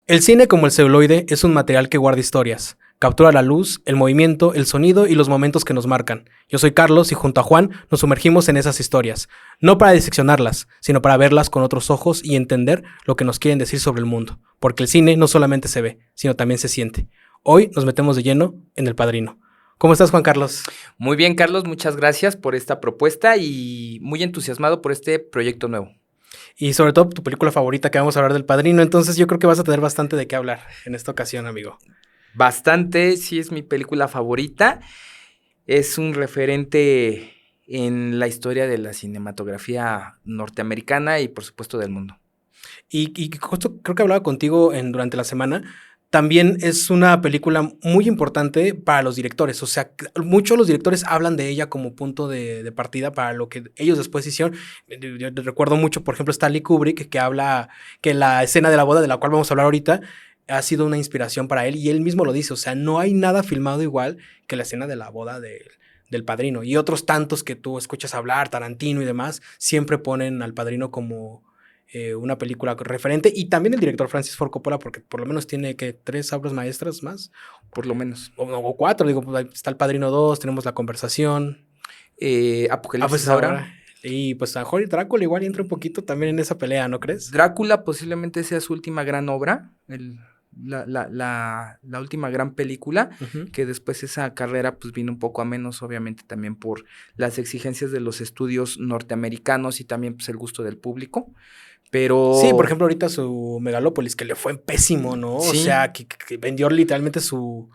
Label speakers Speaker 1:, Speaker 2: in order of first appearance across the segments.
Speaker 1: El cine, como el celuloide, es un material que guarda historias. Captura la luz, el movimiento, el sonido y los momentos que nos marcan. Yo soy Carlos y junto a Juan nos sumergimos en esas historias, no para diseccionarlas, sino para verlas con otros ojos y entender lo que nos quieren decir sobre el mundo. Porque el cine no solamente se ve, sino también se siente. Hoy nos metemos de lleno en El Padrino. ¿Cómo estás, Juan Carlos?
Speaker 2: Muy bien, Carlos, muchas gracias por esta propuesta y muy entusiasmado por este proyecto nuevo.
Speaker 1: Y sobre todo tu película favorita, que vamos a hablar del Padrino, entonces yo creo que vas a tener bastante de qué hablar en esta ocasión, amigo.
Speaker 2: Bastante, sí es mi película favorita, es un referente en la historia de la cinematografía norteamericana y por supuesto del mundo.
Speaker 1: Y justo creo que hablaba contigo durante la semana. También es una película muy importante para los directores. O sea, muchos de los directores hablan de ella como punto de partida para lo que ellos después hicieron. Yo recuerdo mucho, por ejemplo, Stanley Kubrick, que habla que la escena de la boda, de la cual vamos a hablar ahorita, ha sido una inspiración para él. Y él mismo lo dice. O sea, no hay nada filmado igual que la escena de la boda del Padrino. Y otros tantos que tú escuchas hablar, Tarantino y demás, siempre ponen al Padrino como una película referente, y también el director Francis Ford Coppola, porque por lo menos tiene que 3 obras maestras más,
Speaker 2: por lo menos,
Speaker 1: o 4, digo, pues está El Padrino 2, tenemos La Conversación,
Speaker 2: Apocalipsis ahora.
Speaker 1: Y pues a lo mejor Drácula igual entra un poquito también en esa pelea, ¿no crees?
Speaker 2: Drácula posiblemente sea su última gran obra, la última gran película, que después esa carrera pues vino un poco a menos, obviamente también por las exigencias de los estudios norteamericanos y también pues el gusto del público. Pero...
Speaker 1: Sí, por ejemplo, ahorita su Megalópolis, que le fue pésimo, ¿no?
Speaker 2: Sí.
Speaker 1: O sea, que vendió literalmente sus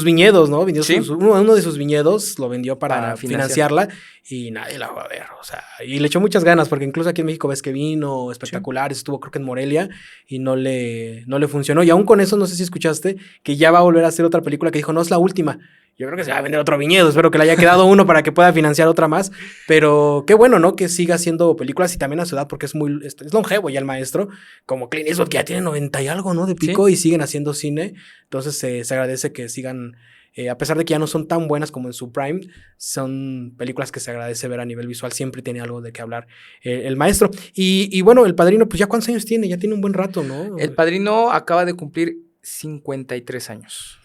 Speaker 1: viñedos, ¿no? Vendió
Speaker 2: ¿Sí?
Speaker 1: uno de sus viñedos, lo vendió para financiarla y nadie la va a ver, o sea, y le echó muchas ganas, porque incluso aquí en México ves que vino espectaculares, estuvo creo que en Morelia y no le funcionó. Y aún con eso, no sé si escuchaste, que ya va a volver a hacer otra película que dijo, no es la última. Yo creo que se va a vender otro viñedo, espero que le haya quedado uno para que pueda financiar otra más, pero qué bueno, ¿no? Que siga haciendo películas y también a su edad, porque es longevo ya el maestro, como Clint Eastwood, que ya tiene 90 y algo, ¿no? De pico, y siguen haciendo cine, entonces se agradece que sigan, a pesar de que ya no son tan buenas como en su prime, son películas que se agradece ver a nivel visual, siempre tiene algo de qué hablar el maestro. Y bueno, El Padrino, pues ya ¿cuántos años tiene? Ya tiene un buen rato, ¿no?
Speaker 2: El Padrino acaba de cumplir 53 años.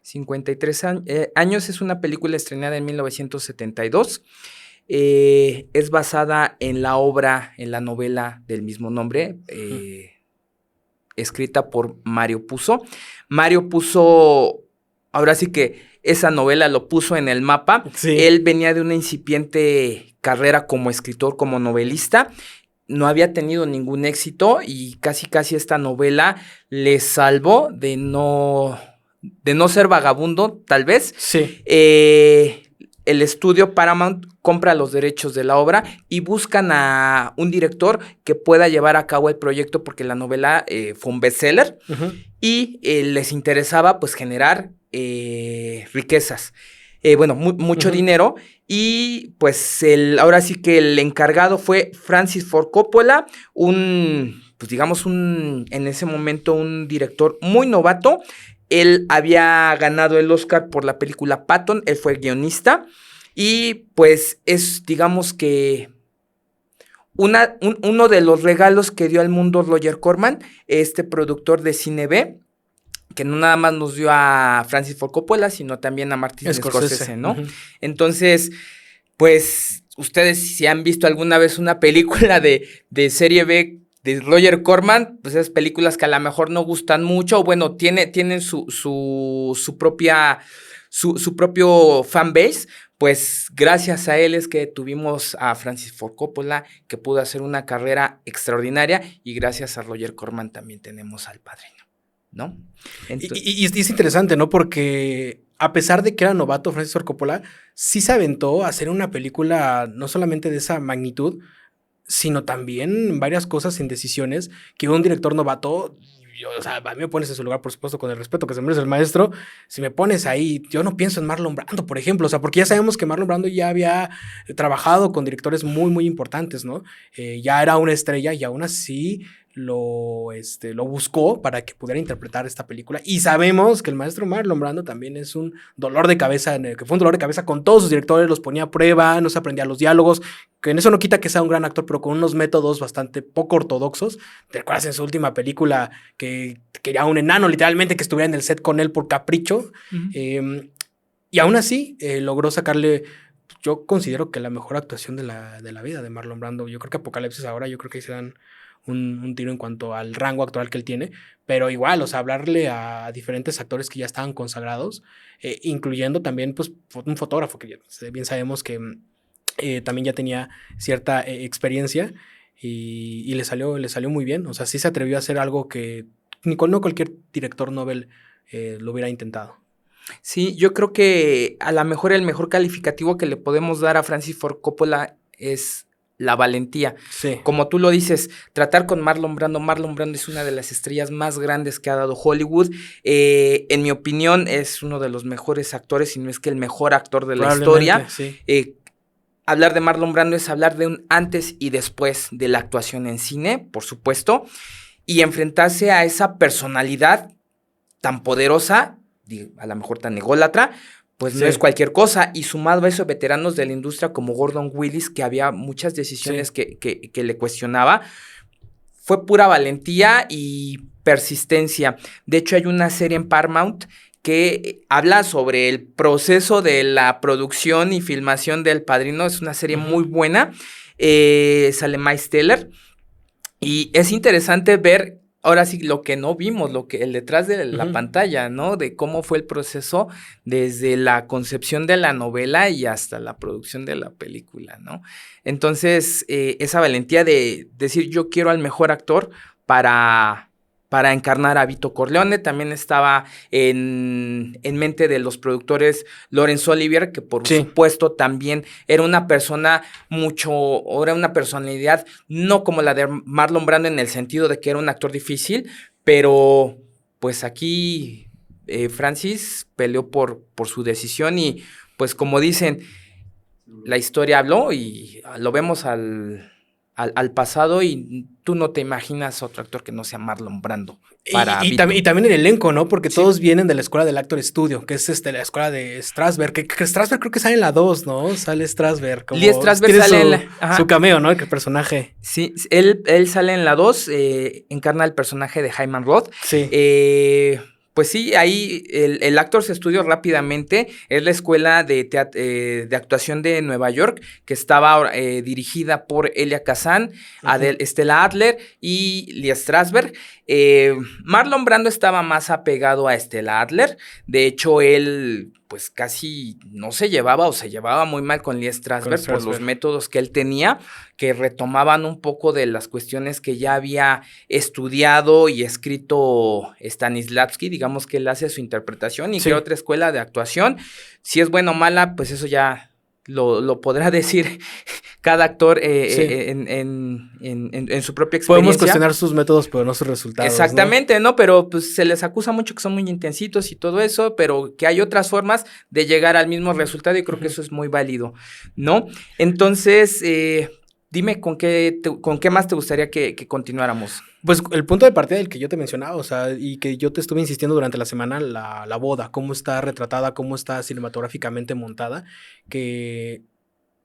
Speaker 2: 53 años, es una película estrenada en 1972. Es basada en la obra, en la novela del mismo nombre, escrita por Mario Puzo. Mario Puzo, ahora sí que esa novela lo puso en el mapa.
Speaker 1: Sí.
Speaker 2: Él venía de una incipiente carrera como escritor, como novelista. No había tenido ningún éxito y casi esta novela le salvó de no ser vagabundo, tal vez.
Speaker 1: Sí.
Speaker 2: El estudio Paramount compra los derechos de la obra y buscan a un director que pueda llevar a cabo el proyecto, porque la novela fue un bestseller y les interesaba pues generar riquezas. Mucho dinero, y pues ahora sí que el encargado fue Francis Ford Coppola, en ese momento un director muy novato. Él había ganado el Oscar por la película Patton, él fue guionista, y pues es, digamos que, uno de los regalos que dio al mundo Roger Corman, este productor de cine B, que no nada más nos dio a Francis Ford Coppola, sino también a Martin Scorsese, ¿no? Entonces, pues, ustedes si han visto alguna vez una película de serie B de Roger Corman, pues esas películas que a lo mejor no gustan mucho, bueno, tienen su propio fanbase, pues gracias a él es que tuvimos a Francis Ford Coppola, que pudo hacer una carrera extraordinaria, y gracias a Roger Corman también tenemos al Padrino, ¿no?
Speaker 1: Entonces, y es interesante, ¿no? Porque a pesar de que era novato Francis Ford Coppola, sí se aventó a hacer una película no solamente de esa magnitud, sino también varias cosas en decisiones que un director novato, o sea, a mí me pones en su lugar, por supuesto, con el respeto que se merece el maestro. Si me pones ahí, yo no pienso en Marlon Brando, por ejemplo, o sea, porque ya sabemos que Marlon Brando ya había trabajado con directores muy, muy importantes, ¿no? Ya era una estrella y aún así lo buscó para que pudiera interpretar esta película. Y sabemos que el maestro Marlon Brando también es un dolor de cabeza, que fue un dolor de cabeza con todos sus directores, los ponía a prueba, no se aprendía los diálogos, que en eso no quita que sea un gran actor, pero con unos métodos bastante poco ortodoxos. ¿Te acuerdas en su última película que quería un enano literalmente que estuviera en el set con él por capricho? Uh-huh. Y aún así logró sacarle... Yo considero que la mejor actuación de la vida de Marlon Brando. Yo creo que Apocalipsis ahora, yo creo que ahí se dan un tiro en cuanto al rango actual que él tiene, pero igual, o sea, hablarle a diferentes actores que ya estaban consagrados, incluyendo también, pues, un fotógrafo que bien sabemos que también ya tenía cierta experiencia y le salió muy bien. O sea, sí se atrevió a hacer algo que no cualquier director Nobel lo hubiera intentado.
Speaker 2: Sí, yo creo que a lo mejor el mejor calificativo que le podemos dar a Francis Ford Coppola es la valentía.
Speaker 1: Sí.
Speaker 2: Como tú lo dices, tratar con Marlon Brando. Marlon Brando es una de las estrellas más grandes que ha dado Hollywood. En mi opinión, es uno de los mejores actores, si no es que el mejor actor de la historia.
Speaker 1: Sí.
Speaker 2: Hablar de Marlon Brando es hablar de un antes y después de la actuación en cine, por supuesto, y enfrentarse a esa personalidad tan poderosa, a lo mejor tan ególatra, pues no es cualquier cosa. Y sumado a eso, veteranos de la industria como Gordon Willis, que había muchas decisiones que le cuestionaba, fue pura valentía y persistencia. De hecho, hay una serie en Paramount que habla sobre el proceso de la producción y filmación del Padrino. Es una serie muy buena. Sale Miles Teller. Y es interesante ver, ahora sí, lo que no vimos, el detrás de la pantalla, ¿no? De cómo fue el proceso desde la concepción de la novela y hasta la producción de la película, ¿no? Entonces, esa valentía de decir, yo quiero al mejor actor para encarnar a Vito Corleone. También estaba en mente de los productores Laurence Olivier, que por supuesto también era una persona era una personalidad no como la de Marlon Brando en el sentido de que era un actor difícil, pero pues aquí Francis peleó por su decisión y pues como dicen, la historia habló y lo vemos al pasado y tú no te imaginas otro actor que no sea Marlon Brando.
Speaker 1: Y también el elenco, ¿no? Porque todos vienen de la escuela del Actor Studio, que es la escuela de Strasberg, que Strasberg creo que sale en la 2, ¿no? Sale Strasberg.
Speaker 2: Lee Strasberg sale
Speaker 1: su cameo, ¿no? El personaje.
Speaker 2: Sí, él sale en la 2, encarna el personaje de Hyman Roth.
Speaker 1: Sí.
Speaker 2: Pues sí, ahí el Actors Studio rápidamente es la escuela de actuación de Nueva York, que estaba dirigida por Elia Kazan, Stella Adler y Lee Strasberg. Marlon Brando estaba más apegado a Stella Adler. De hecho, él pues casi no se llevaba o se llevaba muy mal con Lee Strasberg por los métodos que él tenía, que retomaban un poco de las cuestiones que ya había estudiado y escrito Stanislavski. Digamos que él hace su interpretación y crea otra escuela de actuación. Si es buena o mala, pues eso ya lo podrá decir cada actor en su propia experiencia.
Speaker 1: Podemos cuestionar sus métodos, pero no sus resultados.
Speaker 2: Exactamente, ¿no? Pero pues se les acusa mucho que son muy intensitos y todo eso, pero que hay otras formas de llegar al mismo resultado y creo que eso es muy válido, ¿no? Entonces, dime con qué más te gustaría que continuáramos.
Speaker 1: Pues el punto de partida del que yo te mencionaba, o sea, y que yo te estuve insistiendo durante la semana, la boda, cómo está retratada, cómo está cinematográficamente montada,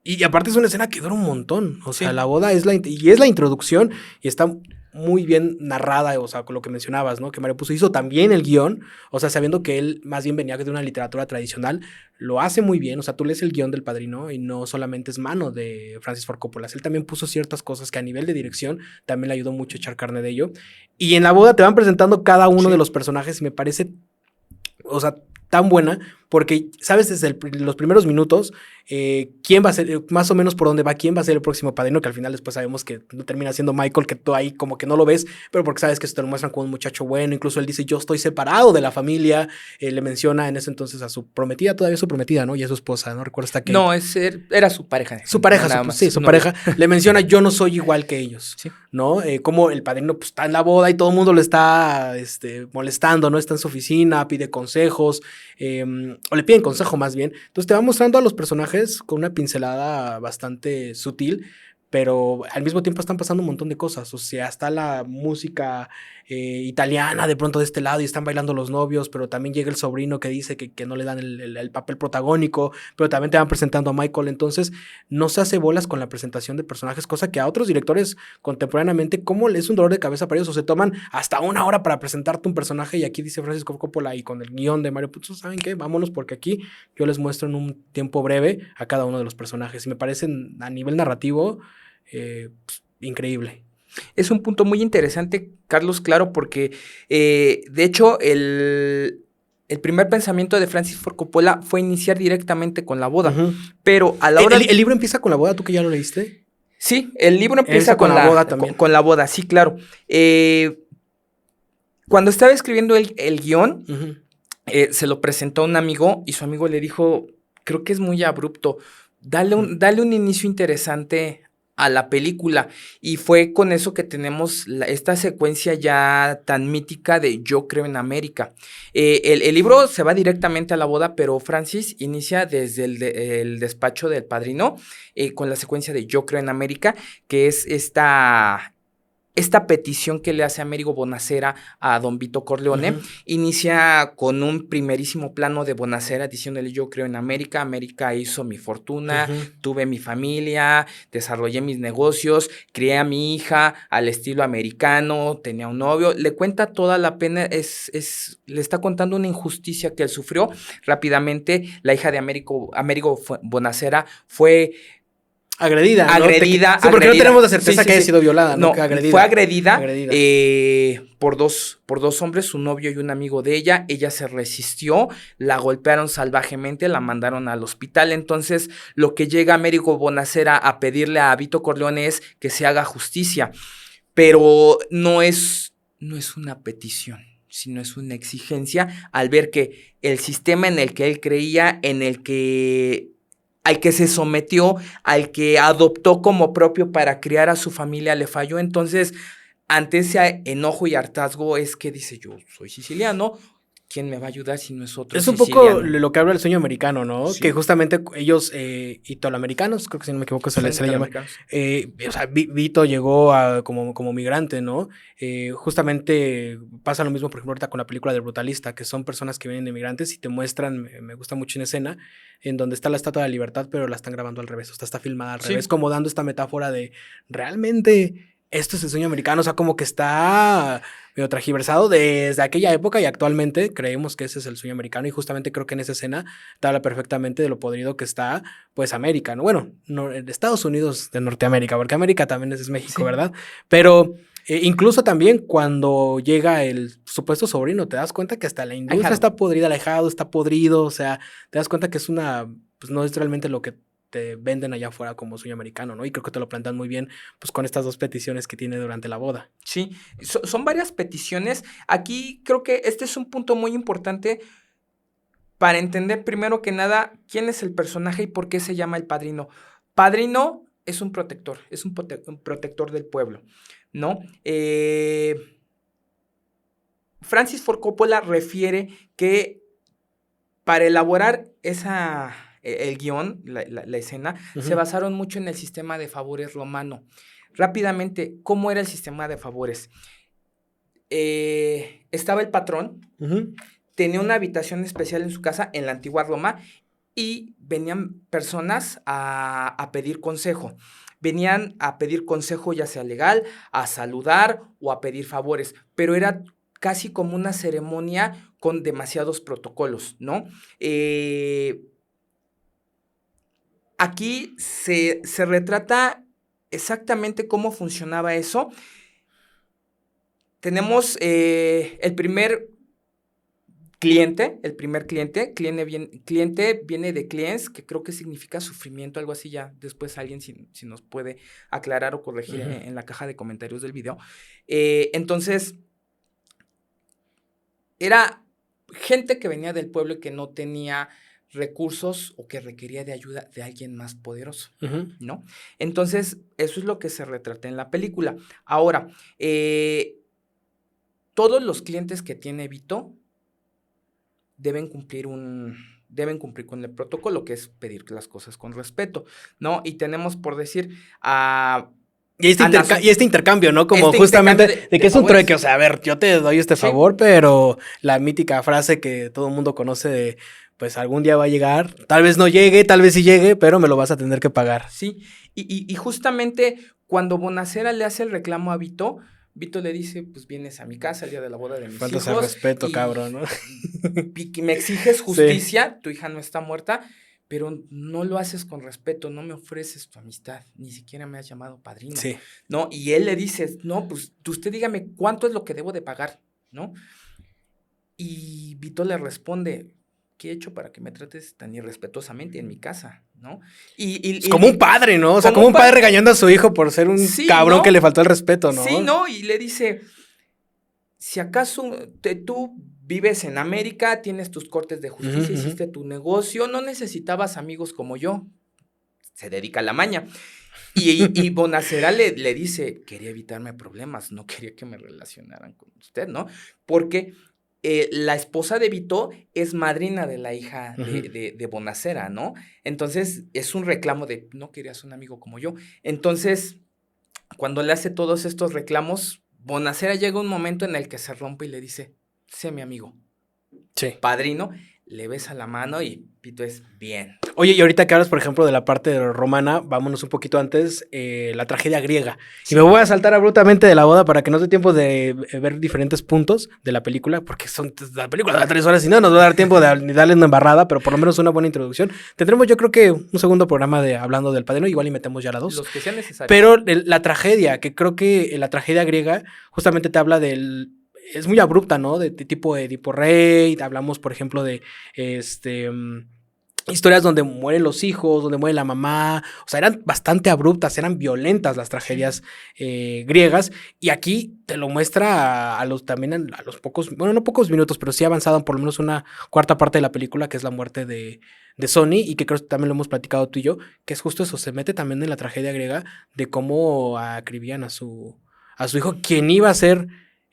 Speaker 1: y aparte es una escena que dura un montón, o sea, la boda es la introducción y está muy bien narrada, o sea, con lo que mencionabas, ¿no? Que Mario Puzo hizo también el guión, o sea, sabiendo que él más bien venía de una literatura tradicional, lo hace muy bien, o sea, tú lees el guión del Padrino y no solamente es mano de Francis Ford Coppola, él también puso ciertas cosas que a nivel de dirección también le ayudó mucho a echar carne de ello, y en la boda te van presentando cada uno de los personajes y me parece, o sea, tan buena, porque sabes desde los primeros minutos quién va a ser, más o menos por dónde va, quién va a ser el próximo padrino, que al final después sabemos que no termina siendo Michael, que tú ahí como que no lo ves, pero porque sabes que se te lo muestran como un muchacho bueno, incluso él dice, yo estoy separado de la familia, le menciona en ese entonces a su prometida, todavía su prometida, ¿no? Y a su esposa, ¿no? Recuerda hasta que...
Speaker 2: No, era su pareja.
Speaker 1: Su pareja, su pareja, le menciona, yo no soy igual que ellos, ¿no? Como el padrino pues, está en la boda y todo el mundo lo está molestando, ¿no? Está en su oficina, pide consejos, o le piden consejo más bien, entonces te va mostrando a los personajes con una pincelada bastante sutil, pero al mismo tiempo están pasando un montón de cosas. O sea, está la música italiana de pronto de este lado y están bailando los novios, pero también llega el sobrino que dice que no le dan el papel protagónico, pero también te van presentando a Michael. Entonces, no se hace bolas con la presentación de personajes, cosa que a otros directores contemporáneamente, como es un dolor de cabeza para ellos, o se toman hasta 1 hora para presentarte un personaje. Y aquí dice Francis Ford Coppola, y con el guión de Mario Puzo, ¿saben qué? Vámonos, porque aquí yo les muestro en un tiempo breve a cada uno de los personajes. Y me parecen, a nivel narrativo, increíble.
Speaker 2: Es un punto muy interesante, Carlos, claro, porque de hecho el primer pensamiento de Francis Ford Coppola fue iniciar directamente con la boda, pero a la hora...
Speaker 1: ¿El libro empieza con la boda? ¿Tú que ya lo leíste?
Speaker 2: Sí, el libro empieza con la boda también. Con la boda, sí, claro. Cuando estaba escribiendo el guión, se lo presentó a un amigo y su amigo le dijo, creo que es muy abrupto, dale un inicio interesante a la película, y fue con eso que tenemos esta secuencia ya tan mítica de Yo creo en América. El libro se va directamente a la boda, pero Francis inicia desde el despacho del padrino con la secuencia de Yo creo en América, que es esta petición que le hace Amerigo Bonasera a don Vito Corleone. Inicia con un primerísimo plano de Bonasera diciéndole: yo creo en América, América hizo mi fortuna, tuve mi familia, desarrollé mis negocios, crié a mi hija al estilo americano, tenía un novio. Le cuenta toda la pena, le está contando una injusticia que él sufrió. Rápidamente, la hija de Amerigo Bonasera fue...
Speaker 1: Agredida, ¿no?
Speaker 2: Agredida.
Speaker 1: Sí, porque no tenemos la certeza que haya sido violada, ¿no?
Speaker 2: Fue agredida. Por dos hombres, un novio y un amigo de ella. Ella se resistió, la golpearon salvajemente, la mandaron al hospital. Entonces, lo que llega Amerigo Bonasera a pedirle a Vito Corleone es que se haga justicia. Pero no es una petición, sino es una exigencia al ver que el sistema en el que él creía, al que se sometió, al que adoptó como propio para criar a su familia, le falló. Entonces, ante ese enojo y hartazgo es que dice: yo soy siciliano, ¿quién me va a ayudar si no es otro
Speaker 1: siciliano? Es un poco lo que habla el sueño americano, ¿no? Sí. Que justamente ellos, italoamericanos, creo que si no me equivoco se le llama. O sea, Vito llegó como migrante, ¿no? Justamente pasa lo mismo, por ejemplo, ahorita con la película de Brutalista, que son personas que vienen de migrantes y te muestran, me gusta mucho una escena en donde está la Estatua de la Libertad, pero la están grabando al revés, o sea, está filmada al revés, como dando esta metáfora de realmente esto es el sueño americano. O sea, como que está medio tragiversado desde aquella época, y actualmente creemos que ese es el sueño americano, y justamente creo que en esa escena te habla perfectamente de lo podrido que está, pues, América, ¿no? Bueno, Estados Unidos de Norteamérica, porque América también es México, ¿verdad? Pero incluso también cuando llega el supuesto sobrino, te das cuenta que hasta la industria está podrida, alejado, está podrido. O sea, te das cuenta que es pues no es realmente lo que te venden allá afuera como sueño americano, ¿no? Y creo que te lo plantean muy bien, pues, con estas 2 peticiones que tiene durante la boda.
Speaker 2: Sí, son varias peticiones. Aquí creo que este es un punto muy importante para entender, primero que nada, quién es el personaje y por qué se llama el padrino. Padrino es un protector, es un protector del pueblo, ¿no? Francis Ford Coppola refiere que para elaborar el guión, la escena, se basaron mucho en el sistema de favores romano. Rápidamente, ¿cómo era el sistema de favores? Estaba el patrón, tenía una habitación especial en su casa en la antigua Roma, y venían personas a pedir consejo. Venían a pedir consejo, ya sea legal, a saludar o a pedir favores, pero era casi como una ceremonia con demasiados protocolos, ¿no? Aquí se retrata exactamente cómo funcionaba eso. Tenemos el primer cliente viene de clients, que creo que significa sufrimiento, algo así. Ya después alguien si nos puede aclarar o corregir en la caja de comentarios del video. Entonces, era gente que venía del pueblo y que no tenía recursos o que requería de ayuda de alguien más poderoso, ¿no? Entonces, eso es lo que se retrata en la película. Ahora, todos los clientes que tiene Vito deben cumplir con el protocolo, que es pedir las cosas con respeto, ¿no? Y tenemos por decir a...
Speaker 1: Y este intercambio, ¿no? Como justamente de que es un trueque, o sea, a ver, yo te doy este favor, pero la mítica frase que todo el mundo conoce de, pues algún día va a llegar, tal vez no llegue, tal vez sí llegue, pero me lo vas a tener que pagar.
Speaker 2: Sí, y justamente cuando Bonacera le hace el reclamo a Vito le dice, pues vienes a mi casa el día de la boda de mis hijos.
Speaker 1: Faltas de respeto, cabrón, ¿no?
Speaker 2: Y me exiges justicia, tu hija no está muerta, pero no lo haces con respeto, no me ofreces tu amistad, ni siquiera me has llamado padrino, ¿no? Y él le dice, no, pues usted dígame cuánto es lo que debo de pagar, ¿no? Y Vito le responde, ¿qué he hecho para que me trates tan irrespetuosamente en mi casa, no?
Speaker 1: Es como un padre, ¿no? O sea, como un padre regañando a su hijo por ser un cabrón, ¿no? Que le faltó el respeto, ¿no?
Speaker 2: Sí, ¿no? Y le dice, si acaso tú vives en América, tienes tus cortes de justicia, hiciste tu negocio, no necesitabas amigos como yo. Se dedica a la maña. Y Bonacera le dice, quería evitarme problemas, no quería que me relacionaran con usted, ¿no? Porque la esposa de Vito es madrina de la hija de Bonacera, ¿no? Entonces, es un reclamo de, no querías un amigo como yo. Entonces, cuando le hace todos estos reclamos, Bonacera llega un momento en el que se rompe y le dice, sé mi amigo.
Speaker 1: Sí.
Speaker 2: Padrino, le besa la mano y Vito es bien.
Speaker 1: Oye, y ahorita que hablas, por ejemplo, de la parte romana, vámonos un poquito antes, la tragedia griega. Sí. Y me voy a saltar abruptamente de la boda para que no dé tiempo de ver diferentes puntos de la película, porque la película da 3 horas y no nos va a dar tiempo de darle una embarrada, pero por lo menos una buena introducción. Tendremos, yo creo que un segundo programa hablando del Padrino, igual y metemos ya la 2.
Speaker 2: Los que sean necesarios.
Speaker 1: Pero la tragedia, que creo que la tragedia griega justamente te habla es muy abrupta, ¿no? De tipo Edipo Rey, hablamos, por ejemplo, de historias donde mueren los hijos, donde muere la mamá, o sea, eran bastante abruptas, eran violentas las tragedias griegas, y aquí te lo muestra a los pocos, bueno, no pocos minutos, pero sí avanzaban por lo menos una cuarta parte de la película, que es la muerte de Sony, y que creo que también lo hemos platicado tú y yo, que es justo eso, se mete también en la tragedia griega de cómo acribían a su hijo, quien iba a ser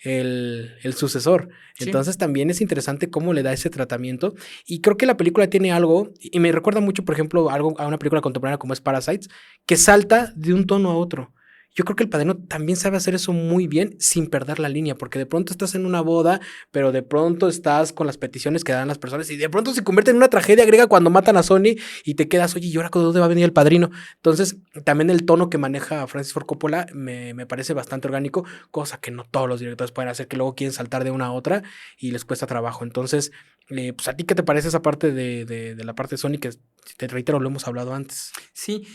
Speaker 1: el sucesor. Sí. Entonces también es interesante cómo le da ese tratamiento, y creo que la película tiene algo, y me recuerda mucho, por ejemplo, a una película contemporánea como es Parasites, que salta de un tono a otro. Yo creo que El Padrino también sabe hacer eso muy bien sin perder la línea, porque de pronto estás en una boda, pero de pronto estás con las peticiones que dan las personas, y de pronto se convierte en una tragedia griega cuando matan a Sony y te quedas, oye, ¿y ahora dónde va a venir El Padrino? Entonces también el tono que maneja Francis Ford Coppola me parece bastante orgánico, cosa que no todos los directores pueden hacer, que luego quieren saltar de una a otra y les cuesta trabajo. Entonces, pues, ¿a ti qué te parece esa parte de la parte de Sony, que te reitero, lo hemos hablado antes?
Speaker 2: Sí,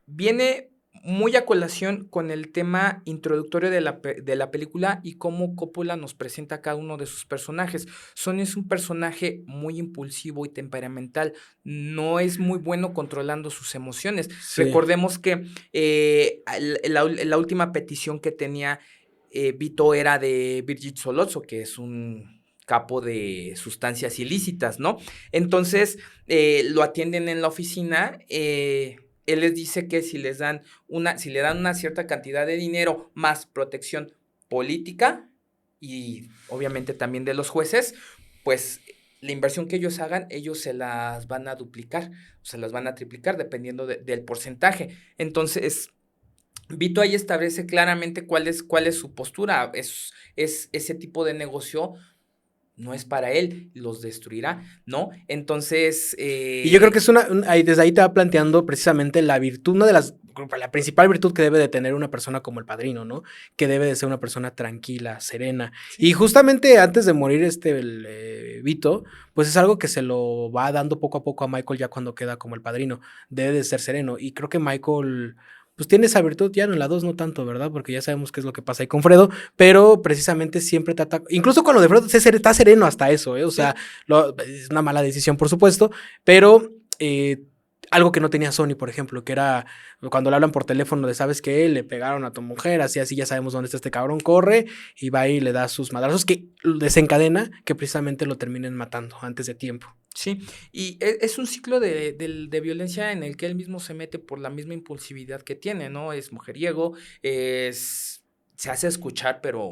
Speaker 2: viene muy a colación con el tema introductorio de la película y cómo Coppola nos presenta a cada uno de sus personajes. Sony es un personaje muy impulsivo y temperamental, no es muy bueno controlando sus emociones. Sí. Recordemos que la última petición que tenía Vito era de Virgil Sollozzo, que es un capo de sustancias ilícitas, ¿no? Entonces, lo atienden en la oficina, él les dice que si le dan una cierta cantidad de dinero más protección política y obviamente también de los jueces, pues la inversión que ellos hagan, ellos se las van a duplicar, se las van a triplicar dependiendo del porcentaje. Entonces, Vito ahí establece claramente cuál es su postura. Es ese tipo de negocio no es para él, los destruirá, ¿no? Entonces...
Speaker 1: Y yo creo que desde ahí te va planteando precisamente la virtud, la principal virtud que debe de tener una persona como El Padrino, ¿no? Que debe de ser una persona tranquila, serena. Sí. Y justamente antes de morir Vito, pues es algo que se lo va dando poco a poco a Michael ya cuando queda como El Padrino. Debe de ser sereno. Y creo que Michael... pues tiene esa virtud, ya en la 2 no tanto, ¿verdad? Porque ya sabemos qué es lo que pasa ahí con Fredo, pero precisamente siempre trata, incluso con lo de Fredo está sereno hasta eso, o sea, es una mala decisión, por supuesto, pero algo que no tenía Sony, por ejemplo, que era cuando le hablan por teléfono de, ¿sabes qué? Le pegaron a tu mujer, así ya sabemos dónde está este cabrón, corre, y va y le da sus madrazos, que desencadena que precisamente lo terminen matando antes de tiempo.
Speaker 2: Sí, y es un ciclo de violencia en el que él mismo se mete por la misma impulsividad que tiene, ¿no? Es mujeriego, se hace escuchar, pero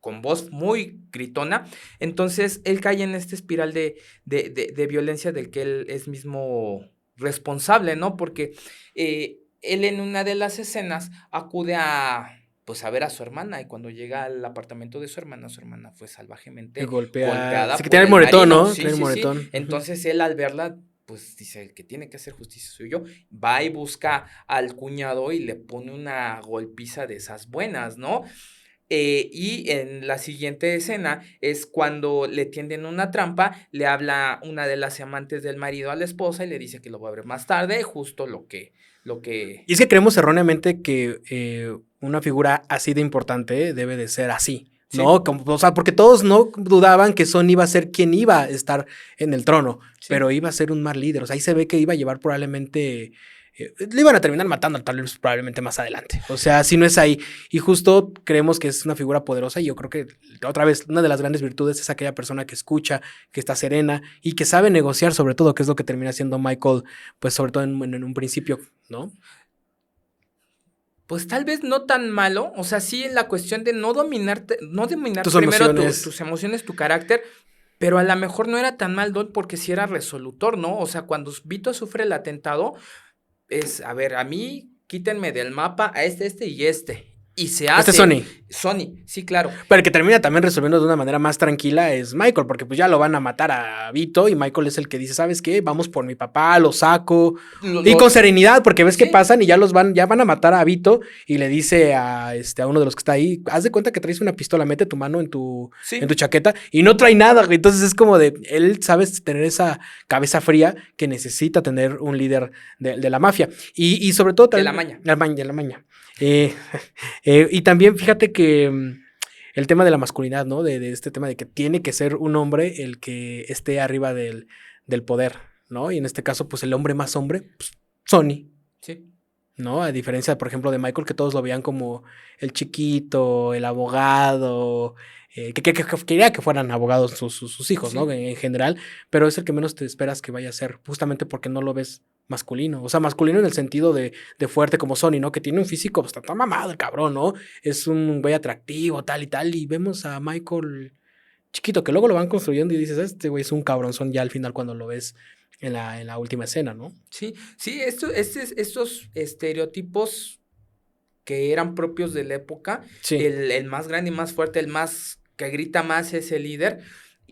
Speaker 2: con voz muy gritona. Entonces, él cae en esta espiral de violencia del que él es mismo responsable, ¿no? Porque él en una de las escenas acude pues a ver a su hermana, y cuando llega al apartamento de su hermana fue salvajemente golpeada
Speaker 1: sí, que
Speaker 2: por
Speaker 1: tiene el moretón,
Speaker 2: marino.
Speaker 1: ¿no?
Speaker 2: Sí,
Speaker 1: Tiene el
Speaker 2: sí, sí.
Speaker 1: moretón.
Speaker 2: Entonces él al verla, pues dice, el que tiene que hacer justicia soy yo. Va y busca al cuñado y le pone una golpiza de esas buenas, ¿no? Y en la siguiente escena es cuando le tienden una trampa, le habla una de las amantes del marido a la esposa y le dice que lo va a ver más tarde, justo lo que...
Speaker 1: Y es que creemos erróneamente que una figura así de importante debe de ser así, ¿no? Sí. Como, o sea, porque todos no dudaban que Son iba a ser quien iba a estar en el trono, sí, pero iba a ser un mal líder. O sea, ahí se ve que iba a llevar probablemente... le iban a terminar matando tal vez probablemente más adelante. O sea, si no es ahí. Y justo creemos que es una figura poderosa y yo creo que, otra vez, una de las grandes virtudes es aquella persona que escucha, que está serena y que sabe negociar sobre todo, que es lo que termina siendo Michael, pues sobre todo en un principio, ¿no?
Speaker 2: Pues tal vez no tan malo, o sea, sí en la cuestión de no dominar
Speaker 1: tus
Speaker 2: primero
Speaker 1: emociones.
Speaker 2: tus emociones, tu carácter, pero a lo mejor no era tan mal Don porque sí era resolutor, ¿no? O sea, cuando Vito sufre el atentado, es, a ver, a mí quítenme del mapa a este y este. Y se hace. Sony, sí, claro.
Speaker 1: Pero el que termina también resolviendo de una manera más tranquila es Michael, porque pues ya lo van a matar a Vito y Michael es el que dice, ¿sabes qué? Vamos por mi papá, lo saco. Y con serenidad, porque ves que pasan y ya van a matar a Vito y le dice a uno de los que está ahí, haz de cuenta que traes una pistola, mete tu mano en tu chaqueta y no trae nada. Entonces es como de, él sabe tener esa cabeza fría que necesita tener un líder de la mafia. Y sobre todo también... De la maña. Y también fíjate que el tema de la masculinidad, ¿no? De este tema de que tiene que ser un hombre el que esté arriba del poder, ¿no? Y en este caso, pues el hombre más hombre, pues, Sony.
Speaker 2: Sí.
Speaker 1: ¿No? A diferencia, por ejemplo, de Michael, que todos lo veían como el chiquito, el abogado, que quería que fueran abogados sus hijos, sí, ¿no? En general, pero es el que menos te esperas que vaya a ser, justamente porque no lo ves masculino. O sea, masculino en el sentido de fuerte como Sony, ¿no? Que tiene un físico, pues está mamado el cabrón, ¿no? Es un güey atractivo, tal y tal, y vemos a Michael chiquito, que luego lo van construyendo y dices, este güey es un cabronzón ya al final cuando lo ves en la última escena, ¿no?
Speaker 2: Sí, estos estereotipos que eran propios de la época, sí, el más grande y más fuerte, el más que grita más es el líder,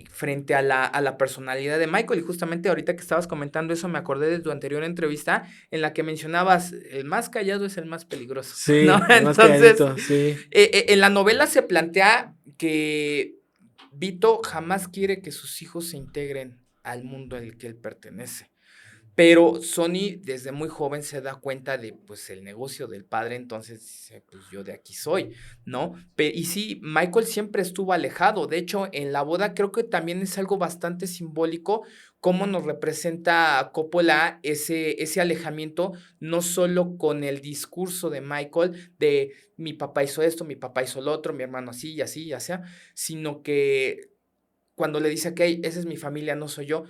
Speaker 2: frente a la personalidad de Michael. Y justamente ahorita que estabas comentando eso, me acordé de tu anterior entrevista en la que mencionabas, el más callado es el más peligroso.
Speaker 1: Sí,
Speaker 2: ¿no?
Speaker 1: El más calladito, sí.
Speaker 2: En la novela se plantea que Vito jamás quiere que sus hijos se integren al mundo en el que él pertenece. Pero Sony desde muy joven se da cuenta de, pues, el negocio del padre, entonces dice, pues, yo de aquí soy, ¿no? Y sí, Michael siempre estuvo alejado. De hecho, en la boda creo que también es algo bastante simbólico cómo nos representa Coppola ese alejamiento, no solo con el discurso de Michael de mi papá hizo esto, mi papá hizo lo otro, mi hermano así y así, ya sea, sino que cuando le dice, ok, esa es mi familia, no soy yo.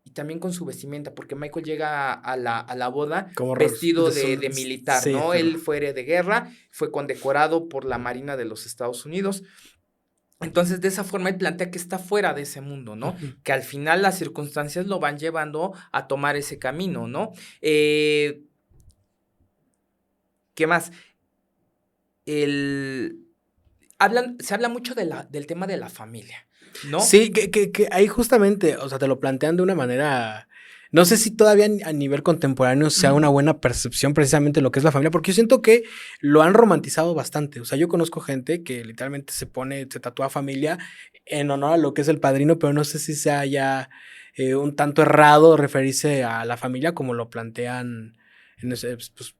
Speaker 2: Y también con su vestimenta, porque Michael llega a la boda como vestido de militar, sí, ¿no? Pero... Él fue héroe de guerra, fue condecorado por la Marina de los Estados Unidos. Entonces, de esa forma, él plantea que está fuera de ese mundo, ¿no? Uh-huh. Que al final las circunstancias lo van llevando a tomar ese camino, ¿no? ¿Qué más? Se habla mucho del tema de la familia, ¿no?
Speaker 1: Sí, que ahí justamente, o sea, te lo plantean de una manera, no sé si todavía a nivel contemporáneo sea una buena percepción precisamente de lo que es la familia, porque yo siento que lo han romantizado bastante. O sea, yo conozco gente que literalmente se tatúa familia en honor a lo que es el padrino, pero no sé si sea ya un tanto errado referirse a la familia como lo plantean en ese, pues,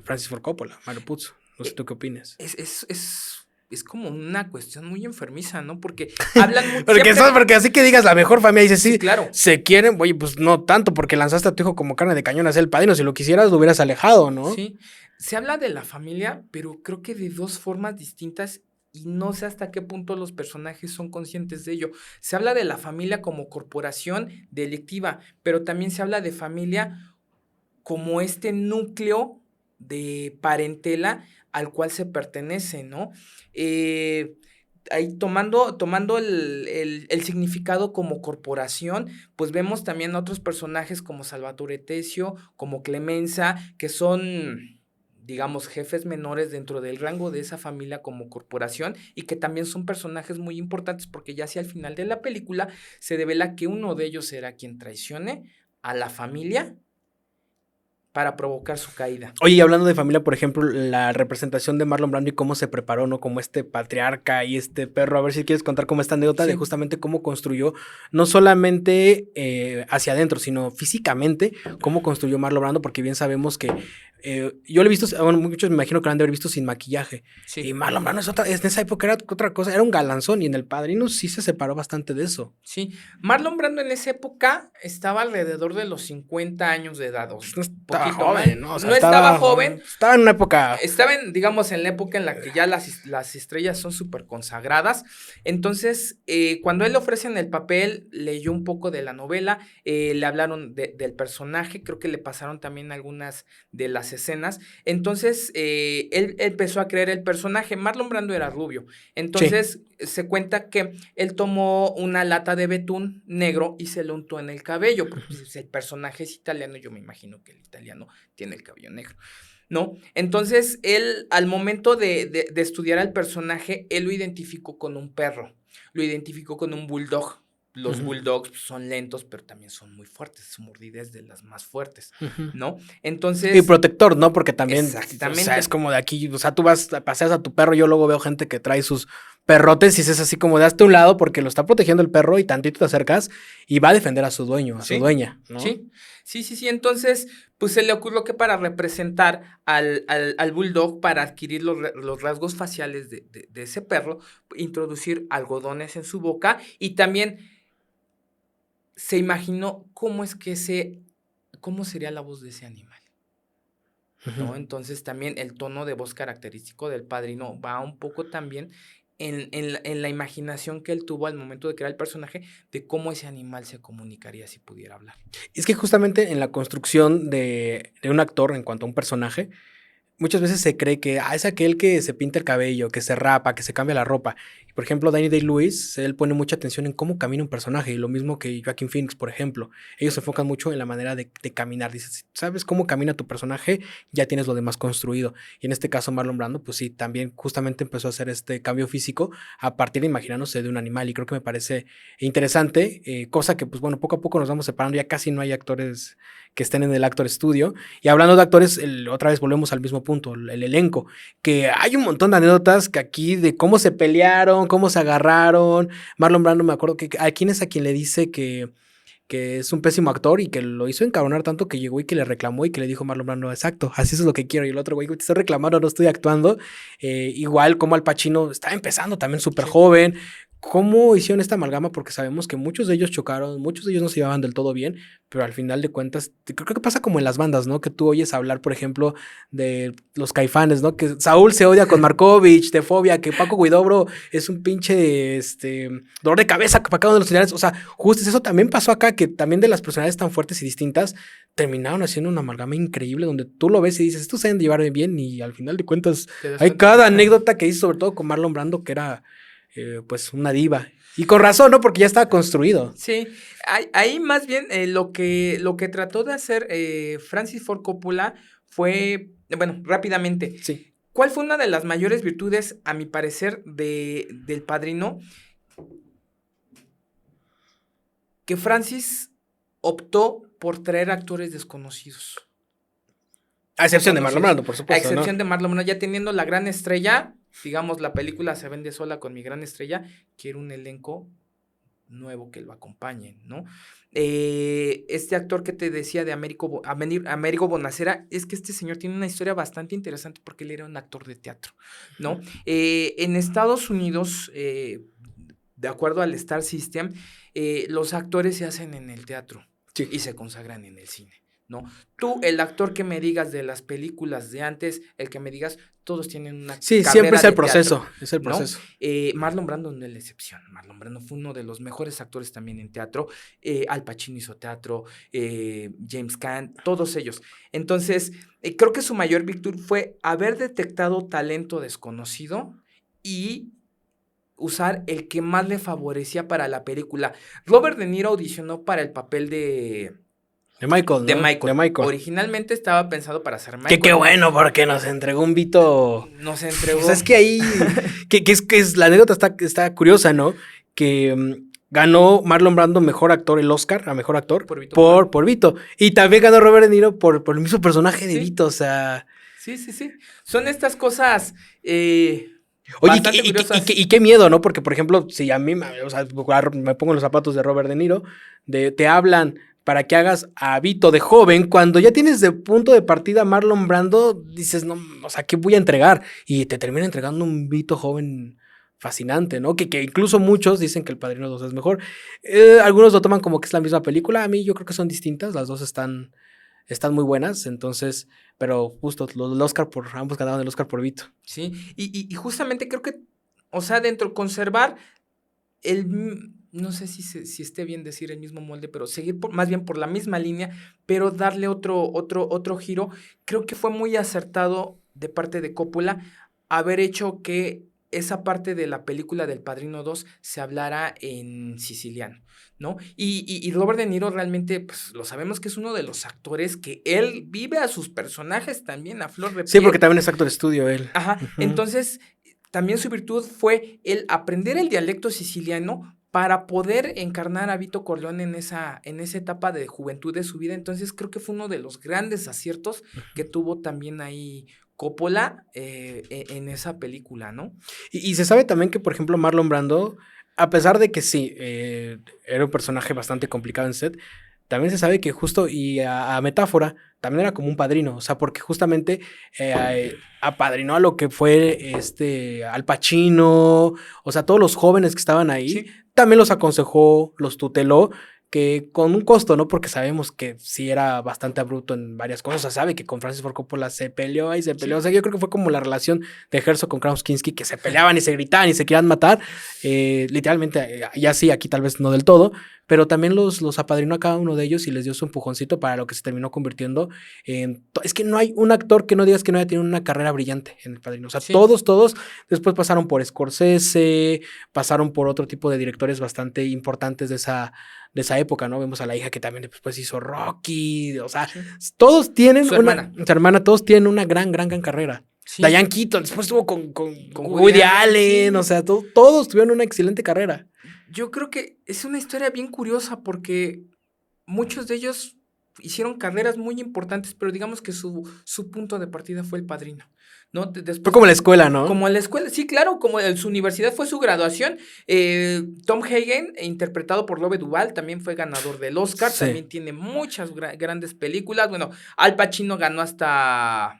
Speaker 1: Francis Ford Coppola, Mario Puzo. No sé tú qué opinas.
Speaker 2: Es como una cuestión muy enfermiza, ¿no? Porque hablan mucho.
Speaker 1: porque así que digas la mejor familia, dices, sí,
Speaker 2: claro.
Speaker 1: Se quieren, oye, pues no tanto, porque lanzaste a tu hijo como carne de cañón a hacer el padrino. Si lo quisieras, lo hubieras alejado, ¿no?
Speaker 2: Sí. Se habla de la familia, pero creo que de dos formas distintas. Y no sé hasta qué punto los personajes son conscientes de ello. Se habla de la familia como corporación delictiva, pero también se habla de familia como este núcleo de parentela al cual se pertenece, ¿no? ahí tomando el significado como corporación, pues vemos también otros personajes como Salvatore Tessio, como Clemenza, que son, digamos, jefes menores dentro del rango de esa familia como corporación y que también son personajes muy importantes porque ya hacia el final de la película se devela que uno de ellos será quien traicione a la familia para provocar su caída.
Speaker 1: Oye, y hablando de familia, por ejemplo, la representación de Marlon Brando y cómo se preparó, ¿no? Como este patriarca y este perro. A ver si quieres contar como esta anécdota de justamente cómo construyó, no solamente hacia adentro, sino físicamente, cómo construyó Marlon Brando, porque bien sabemos que yo lo he visto, bueno, muchos me imagino que lo han de haber visto sin maquillaje. Sí. Y Marlon Brando en esa época era otra cosa, era un galanzón y en El Padrino sí se separó bastante de eso.
Speaker 2: Sí, Marlon Brando en esa época estaba alrededor de los 50 años de edad.
Speaker 1: No estaba joven, ¿no? O sea,
Speaker 2: no estaba joven.
Speaker 1: Estaba en una época.
Speaker 2: Estaba digamos, en la época en la que ya las estrellas son súper consagradas. Entonces, cuando él le ofrecen el papel, leyó un poco de la novela, le hablaron del personaje, creo que le pasaron también algunas de las escenas. Entonces, él empezó a creer el personaje. Marlon Brando era rubio. Entonces, se cuenta que él tomó una lata de betún negro y se lo untó en el cabello, porque pues, el personaje es italiano, yo me imagino que el italiano tiene el cabello negro, ¿no? Entonces, él, al momento de estudiar al personaje, él lo identificó con un perro, lo identificó con un bulldog. Los bulldogs son lentos, pero también son muy fuertes. Su mordida es de las más fuertes, ¿no? Entonces...
Speaker 1: Y protector, ¿no? Porque también,
Speaker 2: exactamente.
Speaker 1: O sea, es como de aquí, o sea, tú paseas a tu perro, yo luego veo gente que trae sus perrotes y es así como de hazte un lado porque lo está protegiendo el perro y tantito te acercas y va a defender a su dueño, a su dueña, ¿no?
Speaker 2: Sí. Entonces, pues se le ocurrió que para representar al bulldog, para adquirir los rasgos faciales de ese perro, introducir algodones en su boca y también se imaginó cómo sería la voz de ese animal, ¿no? Entonces también el tono de voz característico del Padrino va un poco también en la imaginación que él tuvo al momento de crear el personaje de cómo ese animal se comunicaría si pudiera hablar.
Speaker 1: Es que justamente en la construcción de un actor en cuanto a un personaje, muchas veces se cree que es aquel que se pinta el cabello, que se rapa, que se cambia la ropa. Y por ejemplo, Daniel Day-Lewis, él pone mucha atención en cómo camina un personaje, y lo mismo que Joaquin Phoenix, por ejemplo. Ellos se enfocan mucho en la manera de caminar. Dices, ¿sabes cómo camina tu personaje? Ya tienes lo demás construido. Y en este caso, Marlon Brando, pues sí, también justamente empezó a hacer este cambio físico a partir de imaginándose de un animal. Y creo que me parece interesante, cosa que, pues bueno, poco a poco nos vamos separando. Ya casi no hay actores que estén en el Actor Studio. Y hablando de actores, otra vez volvemos al mismo punto, el elenco, que hay un montón de anécdotas que aquí de cómo se pelearon, cómo se agarraron. Marlon Brando, me acuerdo que a quién es a quien le dice que es un pésimo actor y que lo hizo encabronar tanto que llegó y que le reclamó y que le dijo Marlon Brando, exacto, así es lo que quiero. Y el otro güey, te estoy reclamando, no estoy actuando. Igual como Al Pacino estaba empezando también súper joven. ¿Cómo hicieron esta amalgama? Porque sabemos que muchos de ellos chocaron, muchos de ellos no se llevaban del todo bien, pero al final de cuentas, creo que pasa como en las bandas, ¿no? Que tú oyes hablar, por ejemplo, de los Caifanes, ¿no? Que Saúl se odia con Markovich, de Fobia, que Paco Guidobro es un pinche dolor de cabeza para cada uno de los señales. O sea, justo eso también pasó acá, que también de las personalidades tan fuertes y distintas, terminaron haciendo una amalgama increíble donde tú lo ves y dices, estos se deben llevar bien, y al final de cuentas, hay cada anécdota que hice, sobre todo con Marlon Brando, que era... pues una diva. Y con razón, ¿no? Porque ya estaba construido.
Speaker 2: Sí, ahí más bien lo que trató de hacer Francis Ford Coppola fue, bueno, rápidamente.
Speaker 1: Sí.
Speaker 2: ¿Cuál fue una de las mayores virtudes, a mi parecer, del Padrino? Que Francis optó por traer actores desconocidos.
Speaker 1: A excepción de Marlon Brando, por supuesto.
Speaker 2: A excepción de Marlon Brando, ya teniendo la gran estrella, digamos, la película se vende sola con mi gran estrella, quiero un elenco nuevo que lo acompañe, ¿no? Este actor que te decía de Américo Bonacera, es que este señor tiene una historia bastante interesante porque él era un actor de teatro, ¿no? En Estados Unidos, de acuerdo al Star System, los actores se hacen en el teatro y se consagran en el cine, ¿no? Tú, el actor que me digas de las películas de antes, el que me digas, todos tienen una
Speaker 1: carrera siempre es el proceso, teatro, es el proceso.
Speaker 2: ¿No? Marlon Brando no es la excepción. Marlon Brando fue uno de los mejores actores también en teatro. Al Pacino hizo teatro, James Caan, todos ellos. Entonces, creo que su mayor virtud fue haber detectado talento desconocido y usar el que más le favorecía para la película. Robert De Niro audicionó para el papel de
Speaker 1: Michael, ¿no?
Speaker 2: De Michael.
Speaker 1: De Michael.
Speaker 2: Originalmente estaba pensado para ser Michael.
Speaker 1: Que qué bueno, porque nos entregó un Vito.
Speaker 2: Nos entregó.
Speaker 1: O sea, es que ahí. La anécdota está curiosa, ¿no? Que ganó Marlon Brando mejor actor, el Oscar a mejor actor. Por Vito. Y también ganó Robert De Niro por el mismo personaje de Vito, o sea.
Speaker 2: Sí. Son estas cosas. Oye,
Speaker 1: y qué miedo, ¿no? Porque, por ejemplo, si a mí, o sea, me pongo en los zapatos de Robert De Niro, te hablan para que hagas a Vito de joven, cuando ya tienes de punto de partida a Marlon Brando, dices, no, o sea, ¿qué voy a entregar? Y te termina entregando un Vito joven fascinante, ¿no? Que incluso muchos dicen que El Padrino 2 es mejor. Algunos lo toman como que es la misma película. A mí yo creo que son distintas, las dos están muy buenas, entonces, pero justo ambos ganaron el Oscar por Vito.
Speaker 2: Sí, y justamente creo que, o sea, conservar no sé si esté bien decir el mismo molde, pero seguir más bien por la misma línea, pero darle otro giro. Creo que fue muy acertado de parte de Coppola haber hecho que esa parte de la película del Padrino 2 se hablara en siciliano, ¿no? Y Robert De Niro realmente, pues, lo sabemos que es uno de los actores que él vive a sus personajes también a flor de piel.
Speaker 1: Sí, porque también es actor de estudio él.
Speaker 2: Ajá, entonces, también su virtud fue el aprender el dialecto siciliano para poder encarnar a Vito Corleone en esa etapa de juventud de su vida. Entonces, creo que fue uno de los grandes aciertos que tuvo también ahí Coppola en esa película, ¿no?
Speaker 1: Y se sabe también que, por ejemplo, Marlon Brando, a pesar de que sí, era un personaje bastante complicado en set, también se sabe que justo, y a metáfora, también era como un padrino, o sea, porque justamente apadrinó a lo que fue Al Pacino, o sea, todos los jóvenes que estaban ahí, sí. También los aconsejó, los tuteló, que con un costo, ¿no? Porque sabemos que sí era bastante abrupto en varias cosas. O sea, sabe que con Francis Ford Coppola se peleó. Sí. O sea, yo creo que fue como la relación de Herzog con Klaus Kinski, que se peleaban y se gritaban y se querían matar. Literalmente, ya sí, aquí tal vez no del todo, pero también los apadrinó a cada uno de ellos y les dio su empujoncito para lo que se terminó convirtiendo en... Es que no hay un actor que no digas que no haya tenido una carrera brillante en El Padrino. O sea, sí. todos después pasaron por Scorsese, pasaron por otro tipo de directores bastante importantes de esa época, ¿no? Vemos a la hija que también después hizo Rocky, o sea, sí. Todos tienen su hermana, todos tienen una gran carrera. Sí. Diane Keaton, después estuvo con Woody Allen, sí. O sea, todos tuvieron una excelente carrera.
Speaker 2: Yo creo que es una historia bien curiosa porque muchos de ellos hicieron carreras muy importantes, pero digamos que su punto de partida fue El Padrino, ¿no? Después,
Speaker 1: fue como la escuela, ¿no?
Speaker 2: Como la escuela, sí, claro, como su universidad fue su graduación. Tom Hagen, interpretado por Love Duvall, también fue ganador del Oscar, sí. También tiene muchas grandes películas. Bueno, Al Pacino ganó hasta...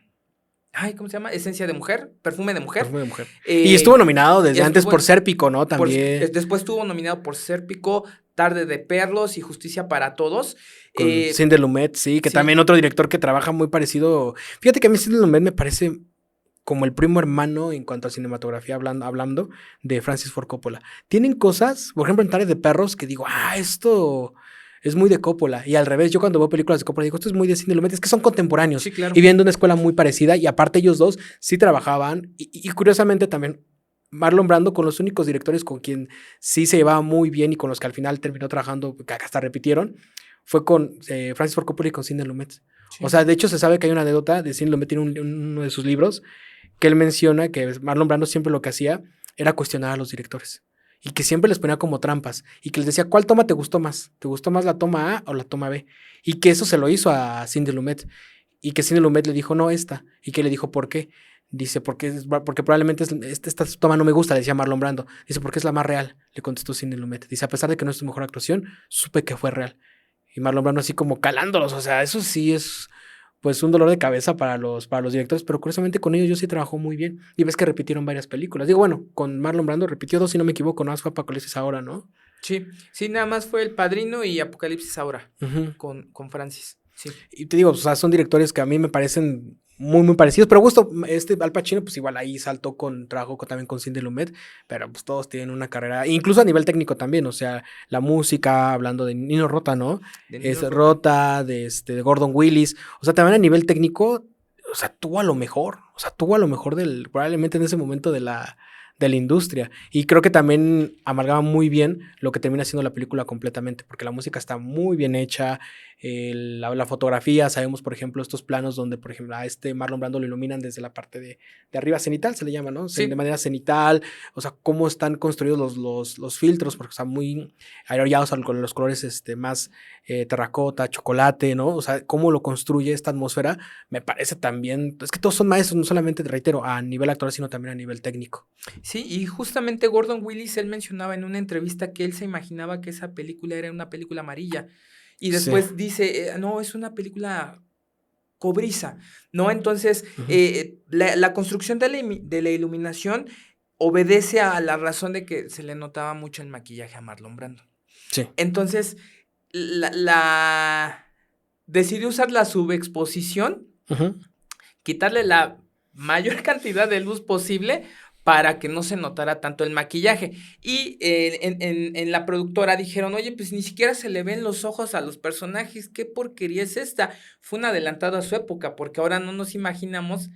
Speaker 2: ¿cómo se llama? Esencia de mujer, Perfume de mujer.
Speaker 1: Perfume de mujer. Y estuvo nominado desde antes por Sérpico, ¿no? También.
Speaker 2: Después estuvo nominado por Sérpico, Tarde de Perlos y Justicia para Todos.
Speaker 1: Con Sidney Lumet, sí, que sí. También otro director que trabaja muy parecido. Fíjate que a mí Sidney Lumet me parece como el primo hermano en cuanto a cinematografía, hablando de Francis Ford Coppola. Tienen cosas, por ejemplo, en Tarde de Perros, que digo, esto... es muy de Coppola, y al revés, yo cuando veo películas de Coppola digo, esto es muy de Sidney Lumet, es que son contemporáneos,
Speaker 2: sí, claro.
Speaker 1: Y vienen de una escuela muy parecida, y aparte ellos dos sí trabajaban, y curiosamente también Marlon Brando con los únicos directores con quien sí se llevaba muy bien, y con los que al final terminó trabajando, que hasta repitieron, fue con Francis Ford Coppola y con Sidney Lumet. Sí. O sea, de hecho se sabe que hay una anécdota de Sidney Lumet, tiene uno de sus libros, que él menciona que Marlon Brando siempre lo que hacía era cuestionar a los directores. Y que siempre les ponía como trampas. Y que les decía, ¿cuál toma te gustó más? ¿Te gustó más la toma A o la toma B? Y que eso se lo hizo a Sidney Lumet. Y que Sidney Lumet le dijo, no, esta. Y que le dijo, ¿por qué? Dice, porque probablemente esta toma no me gusta, le decía Marlon Brando. Dice, porque es la más real, le contestó Sidney Lumet. Dice, a pesar de que no es tu mejor actuación, supe que fue real. Y Marlon Brando así como calándolos. O sea, eso sí es... pues un dolor de cabeza para los directores, pero curiosamente con ellos yo sí trabajó muy bien. Y ves que repitieron varias películas. Digo, bueno, con Marlon Brando repitió 2, si no me equivoco, nada más fue Apocalipsis Ahora, ¿no?
Speaker 2: Sí, nada más fue El Padrino y Apocalipsis Ahora, con Francis. Sí.
Speaker 1: Y te digo, o sea, son directores que a mí me parecen muy, muy parecidos, pero gusto, Al Pacino, pues igual ahí trabajó también con Sidney Lumet, pero pues todos tienen una carrera, incluso a nivel técnico también, o sea, la música, hablando de Nino Rota, ¿no? Rota, de Gordon Willis, o sea, también a nivel técnico, o sea, tuvo a lo mejor probablemente en ese momento de la de la industria. Y creo que también amalgama muy bien lo que termina siendo la película completamente, porque la música está muy bien hecha, la fotografía, sabemos, por ejemplo, estos planos donde, por ejemplo, a Marlon Brando lo iluminan desde la parte de arriba, cenital se le llama, ¿no?
Speaker 2: Sí.
Speaker 1: De manera cenital, o sea, cómo están construidos los filtros, porque están muy aerollados con los colores más terracota, chocolate, ¿no? O sea, cómo lo construye esta atmósfera, me parece también, es que todos son maestros, no solamente, reitero, a nivel actoral, sino también a nivel técnico.
Speaker 2: Sí, y justamente Gordon Willis, él mencionaba en una entrevista que él se imaginaba que esa película era una película amarilla, y después dice, no, es una película cobriza, ¿no? Entonces, la construcción de la iluminación obedece a la razón de que se le notaba mucho el maquillaje a Marlon Brando.
Speaker 1: Sí.
Speaker 2: Entonces, decidió usar la subexposición, quitarle la mayor cantidad de luz posible para que no se notara tanto el maquillaje. Y en la productora dijeron, oye, pues ni siquiera se le ven los ojos a los personajes, ¿qué porquería es esta? Fue un adelantado a su época, porque ahora no nos imaginamos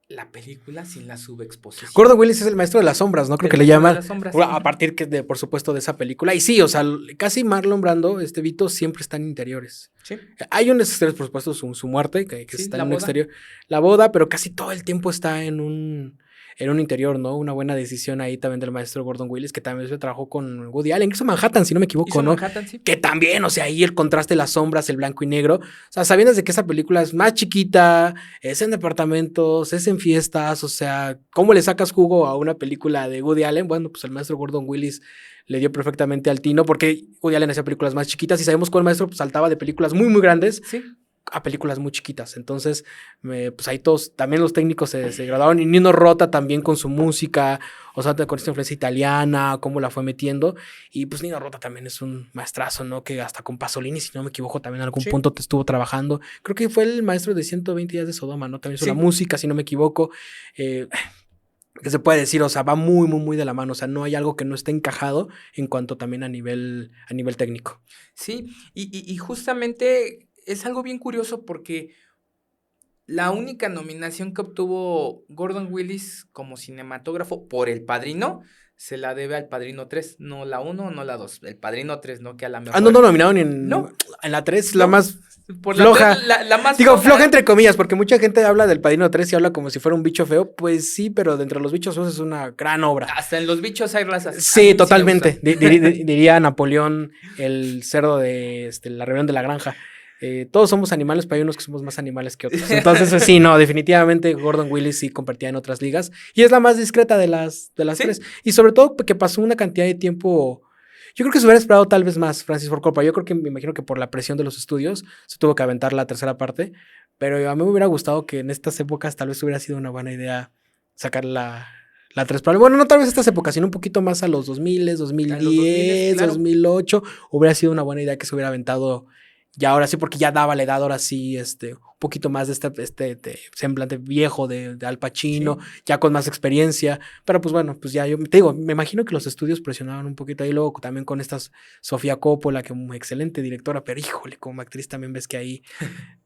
Speaker 2: la película sin la subexposición.
Speaker 1: Gordon Willis es el maestro de las sombras, ¿no? Creo que le llaman,
Speaker 2: sí.
Speaker 1: A partir por supuesto, de esa película. Y sí, o sea, casi Marlon Brando, Vito, siempre está en interiores.
Speaker 2: Sí.
Speaker 1: Hay un exterior, por supuesto, su muerte, que
Speaker 2: sí,
Speaker 1: está en un exterior. La boda, pero casi todo el tiempo está en un interior, ¿no? Una buena decisión ahí también del maestro Gordon Willis, que también se trabajó con Woody Allen, incluso Manhattan, si no me equivoco, ¿no?
Speaker 2: Manhattan, sí.
Speaker 1: Que también, o sea, ahí el contraste, las sombras, el blanco y negro. O sea, sabiendo de que esa película es más chiquita, es en departamentos, es en fiestas, o sea, ¿cómo le sacas jugo a una película de Woody Allen? Bueno, pues el maestro Gordon Willis le dio perfectamente al tino, porque Woody Allen hacía películas más chiquitas y sabemos que el maestro pues, saltaba de películas muy, muy grandes.
Speaker 2: Sí.
Speaker 1: A películas muy chiquitas. Entonces, pues ahí todos, también los técnicos se graduaron. Y Nino Rota también con su música, o sea, con esta influencia italiana, cómo la fue metiendo. Y pues Nino Rota también es un maestrazo, ¿no? Que hasta con Pasolini, si no me equivoco, también en algún punto te estuvo trabajando. Creo que fue el maestro de 120 días de Sodoma, ¿no? También hizo la música, si no me equivoco. Que se puede decir, o sea, va muy, muy, muy de la mano. O sea, no hay algo que no esté encajado en cuanto también a nivel técnico.
Speaker 2: Sí, y justamente es algo bien curioso porque la única nominación que obtuvo Gordon Willis como cinematógrafo por El Padrino se la debe al Padrino 3, no la 1, no la 2, El Padrino 3, ¿no? Que a la mejor...
Speaker 1: no nominado ni en la 3,
Speaker 2: no,
Speaker 1: la más
Speaker 2: por
Speaker 1: floja.
Speaker 2: La más
Speaker 1: digo, floja entre comillas, porque mucha gente habla del Padrino 3 y habla como si fuera un bicho feo. Pues sí, pero dentro de los bichos feos es una gran obra.
Speaker 2: Hasta en los bichos hay razas.
Speaker 1: Sí, totalmente. Diría Napoleón, el cerdo de la rebelión de la granja. Todos somos animales, pero hay unos que somos más animales que otros. Entonces, sí, no, definitivamente Gordon Willis sí compartía en otras ligas. Y es la más discreta de las tres. Y sobre todo porque pasó una cantidad de tiempo. Yo creo que se hubiera esperado tal vez más Francis Ford Coppola. Yo creo que me imagino que por la presión de los estudios se tuvo que aventar la tercera parte. Pero a mí me hubiera gustado que en estas épocas tal vez hubiera sido una buena idea sacar la 3. Bueno, no tal vez estas épocas, sino un poquito más a los 2000, 2010, claro. 2008. Hubiera sido una buena idea que se hubiera aventado. Y ahora sí, porque ya daba la edad, ahora sí, un poquito más de este semblante viejo de Al Pacino, ya con más experiencia. Pero pues bueno, pues ya yo te digo, me imagino que los estudios presionaban un poquito ahí. Luego también con Sofía Coppola, que es una excelente directora, pero híjole, como actriz también ves que ahí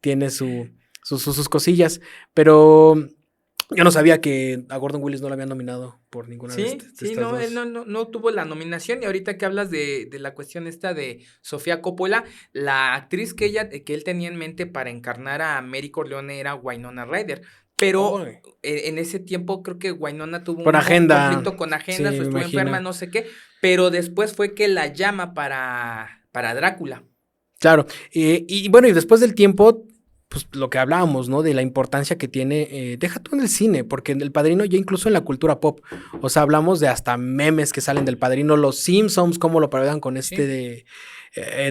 Speaker 1: tiene sus cosillas. Pero yo no sabía que a Gordon Willis no lo habían nominado por ninguna de estas
Speaker 2: no,
Speaker 1: dos.
Speaker 2: Él no tuvo la nominación. Y ahorita que hablas de la cuestión esta de Sofía Coppola, la actriz que él tenía en mente para encarnar a Mary Corleone era Winona Ryder. Pero en ese tiempo creo que Winona tuvo un conflicto con agendas, o estuvo enferma, no sé qué. Pero después fue que la llama para Drácula.
Speaker 1: Claro. Y bueno, y después del tiempo, pues lo que hablábamos, ¿no? De la importancia que tiene, deja tú en el cine, porque en El Padrino ya incluso en la cultura pop, o sea, hablamos de hasta memes que salen del Padrino, los Simpsons, cómo lo parodian con de...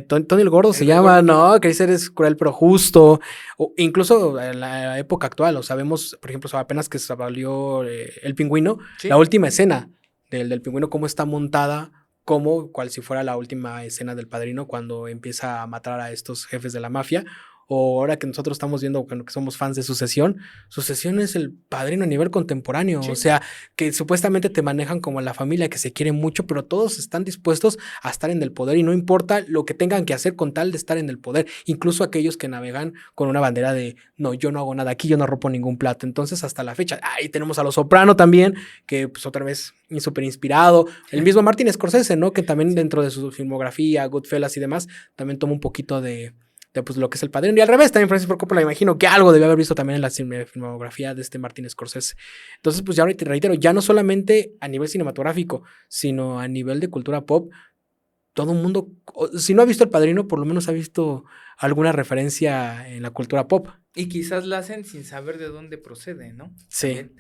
Speaker 1: Tony el Gordo se llama, ¿no? Que dice eres cruel pero justo, o incluso en la época actual, o sabemos, por ejemplo, apenas que se valió El Pingüino, la última escena del Pingüino, cómo está montada, cual si fuera la última escena del Padrino cuando empieza a matar a estos jefes de la mafia, o ahora que nosotros estamos viendo que somos fans de Sucesión es el Padrino a nivel contemporáneo, o sea, que supuestamente te manejan como la familia que se quiere mucho, pero todos están dispuestos a estar en el poder y no importa lo que tengan que hacer con tal de estar en el poder, incluso aquellos que navegan con una bandera de no, yo no hago nada aquí, yo no rompo ningún plato. Entonces hasta la fecha, ahí tenemos a Los Soprano también, que pues otra vez súper inspirado, el mismo Martin Scorsese, ¿no? Que también dentro de su filmografía, Goodfellas y demás, también toma un poquito de pues lo que es El Padrino, y al revés, también Francis Ford Coppola, imagino que algo debe haber visto también en la filmografía de Martin Scorsese. Entonces, pues ya te reitero, ya no solamente a nivel cinematográfico, sino a nivel de cultura pop, todo el mundo, si no ha visto El Padrino, por lo menos ha visto alguna referencia en la cultura pop.
Speaker 2: Y quizás la hacen sin saber de dónde procede, ¿no?
Speaker 1: Sí.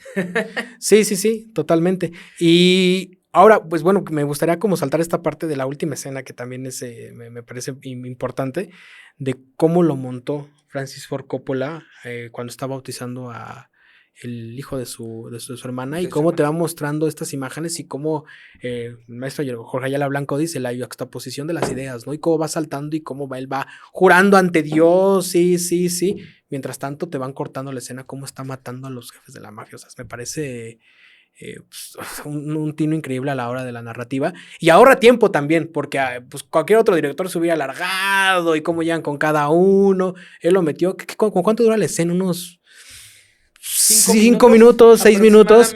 Speaker 1: sí, totalmente. Y ahora, pues bueno, me gustaría como saltar esta parte de la última escena que también es, me parece importante, de cómo lo montó Francis Ford Coppola cuando está bautizando a el hijo de su hermana, y cómo te va mostrando estas imágenes y cómo el maestro Jorge Ayala Blanco dice la juxtaposición de las ideas, ¿no? Y cómo va saltando y cómo él va jurando ante Dios, sí. Mientras tanto te van cortando la escena, cómo está matando a los jefes de la mafia. O sea, me parece pues, un tino increíble a la hora de la narrativa. Y ahorra tiempo también, porque pues, cualquier otro director se hubiera alargado y cómo llegan con cada uno. Él lo metió. ¿Con cuánto dura la escena? Unos 5 minutos, 6 minutos.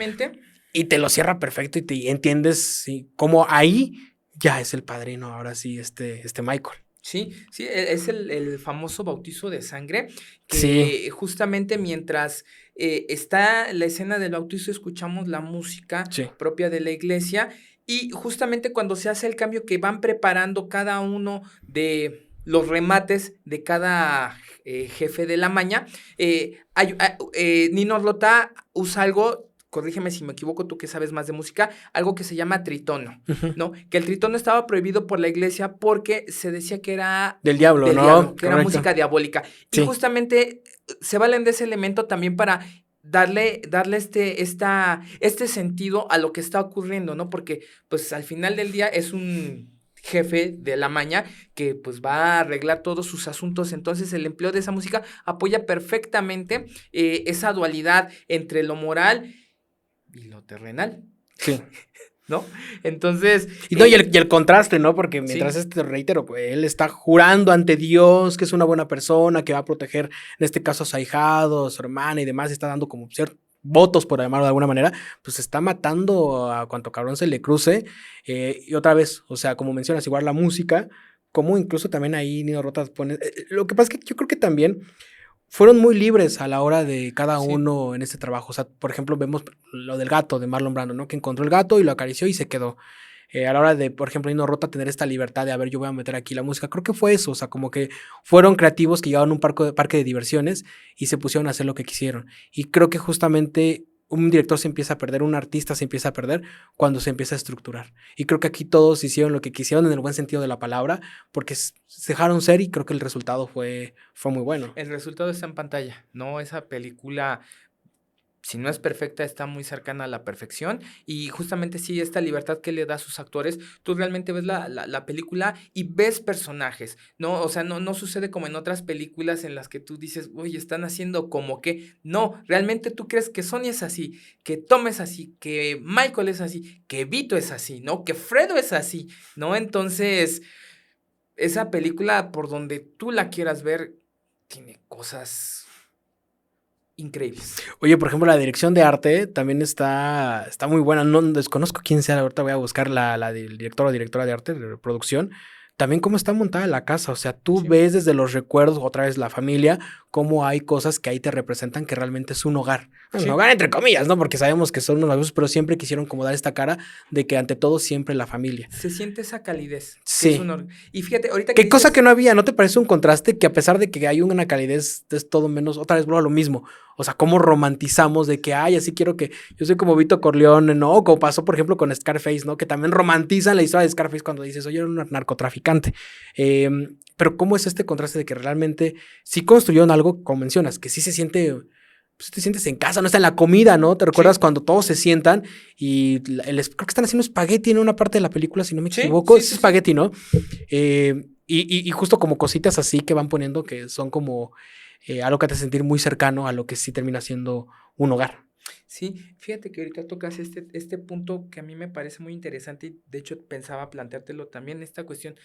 Speaker 1: Y te lo cierra perfecto y entiendes cómo ahí ya es el padrino, ahora sí, este Michael.
Speaker 2: Sí, es el famoso bautizo de sangre, que justamente mientras está la escena del bautizo escuchamos la música propia de la iglesia, y justamente cuando se hace el cambio que van preparando cada uno de los remates de cada jefe de la maña, Nino Rota usa algo, corrígeme si me equivoco, tú que sabes más de música, algo que se llama tritono, ¿no? Que el tritono estaba prohibido por la iglesia porque se decía que era
Speaker 1: del diablo, ¿no?
Speaker 2: Que era música diabólica. Y justamente se valen de ese elemento también para darle este sentido a lo que está ocurriendo, ¿no? Porque, pues, al final del día es un jefe de la maña que pues va a arreglar todos sus asuntos. Entonces el empleo de esa música apoya perfectamente esa dualidad entre lo moral y lo terrenal.
Speaker 1: Sí.
Speaker 2: ¿No? Entonces...
Speaker 1: Y el contraste, ¿no? Porque mientras reitero, pues, él está jurando ante Dios que es una buena persona, que va a proteger, en este caso, a su ahijado, a su hermana y demás, y está dando como ciertos votos, por llamarlo de alguna manera, pues está matando a cuanto cabrón se le cruce. Y otra vez, o sea, como mencionas, igual la música, como incluso también ahí Nino Rota pone... lo que pasa es que yo creo que también fueron muy libres a la hora de cada uno en este trabajo. O sea, por ejemplo, vemos lo del gato de Marlon Brando, ¿no? Que encontró el gato y lo acarició y se quedó. A la hora de, por ejemplo, Nino Rota tener esta libertad de, a ver, yo voy a meter aquí la música. Creo que fue eso, o sea, como que fueron creativos que llevaban un parque de diversiones y se pusieron a hacer lo que quisieron. Y creo que justamente un director se empieza a perder, un artista se empieza a perder cuando se empieza a estructurar. Y creo que aquí todos hicieron lo que quisieron en el buen sentido de la palabra, porque se dejaron ser y creo que el resultado fue muy bueno.
Speaker 2: El resultado está en pantalla, ¿no? Esa película, si no es perfecta, está muy cercana a la perfección, y justamente sí, esta libertad que le da a sus actores, tú realmente ves la película y ves personajes, ¿no? O sea, no sucede como en otras películas en las que tú dices, oye, están haciendo como que, no, realmente tú crees que Sonia es así, que Tom es así, que Michael es así, que Vito es así, ¿no? Que Fredo es así, ¿no? Entonces, esa película, por donde tú la quieras ver, tiene cosas increíbles.
Speaker 1: Oye, por ejemplo, la dirección de arte también está muy buena. No desconozco quién sea, ahorita voy a buscar la directora o directora de arte, de producción. También cómo está montada la casa, o sea, tú ves desde los recuerdos, otra vez la familia, cómo hay cosas que ahí te representan que realmente es un hogar. Un hogar entre comillas, ¿no? Porque sabemos que son unos adultos, pero siempre quisieron como dar esta cara de que ante todo siempre la familia.
Speaker 2: Se siente esa calidez.
Speaker 1: Sí.
Speaker 2: Y fíjate, ahorita
Speaker 1: que... ¿Qué cosa que no había? ¿No te parece un contraste? Que a pesar de que hay una calidez, es todo menos, otra vez vuelvo a lo mismo. O sea, cómo romantizamos de que, ay, así quiero que... Yo soy como Vito Corleone, ¿no? Como pasó, por ejemplo, con Scarface, ¿no? Que también romantizan la historia de Scarface cuando dices, oye, era un narcotraficante. Pero cómo es este contraste de que realmente sí construyeron algo, como mencionas, que sí se siente... Pues te sientes en casa, no está en la comida, ¿no? ¿Te recuerdas cuando todos se sientan y creo que están haciendo espagueti en una parte de la película, si no me equivoco? Es espagueti, ¿no? Y justo como cositas así que van poniendo que son como algo que te hace sentir muy cercano a lo que sí termina siendo un hogar.
Speaker 2: Sí, fíjate que ahorita tocas este punto que a mí me parece muy interesante y de hecho pensaba planteártelo también, esta cuestión,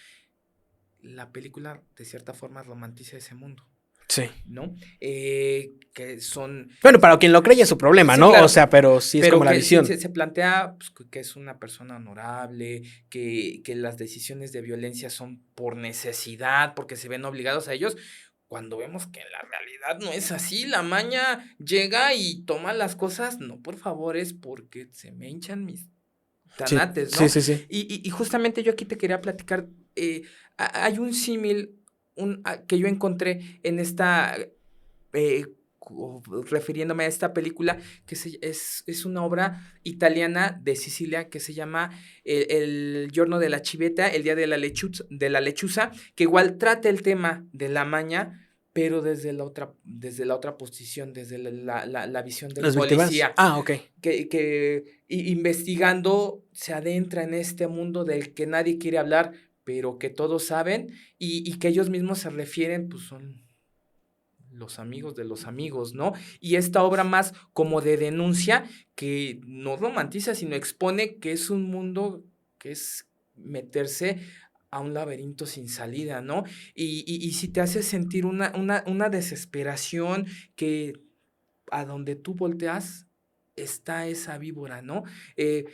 Speaker 2: la película de cierta forma romantiza ese mundo,
Speaker 1: Sí.
Speaker 2: ¿no? Que son...
Speaker 1: Bueno, para quien lo cree es su problema,
Speaker 2: Sí,
Speaker 1: ¿no?
Speaker 2: claro,
Speaker 1: O sea, pero sí es
Speaker 2: pero
Speaker 1: como la
Speaker 2: que
Speaker 1: visión.
Speaker 2: se plantea pues, que es una persona honorable, que las decisiones de violencia son por necesidad, porque se ven obligados a ellos, cuando vemos que en la realidad no es así. La maña llega y toma las cosas, no, por favor, es porque se me hinchan mis
Speaker 1: Sí,
Speaker 2: tanates,
Speaker 1: sí,
Speaker 2: ¿no?
Speaker 1: sí, sí.
Speaker 2: Y justamente yo aquí te quería platicar, hay un símil que yo encontré en esta, eh, refiriéndome a esta película, que es una obra italiana de Sicilia que se llama El giorno de la civetta, el día de la lechuza, que igual trata el tema de la maña, pero desde la otra posición, desde la visión del
Speaker 1: ¿Las víctimas?
Speaker 2: policía,
Speaker 1: Ah, ok.
Speaker 2: que investigando se adentra en este mundo del que nadie quiere hablar, pero que todos saben, y que ellos mismos se refieren, pues son los amigos de los amigos, ¿no? Y esta obra más como de denuncia que no romantiza, sino expone que es un mundo que es meterse a un laberinto sin salida, ¿no? Y si te hace sentir una desesperación que a donde tú volteas está esa víbora, ¿no? Eh,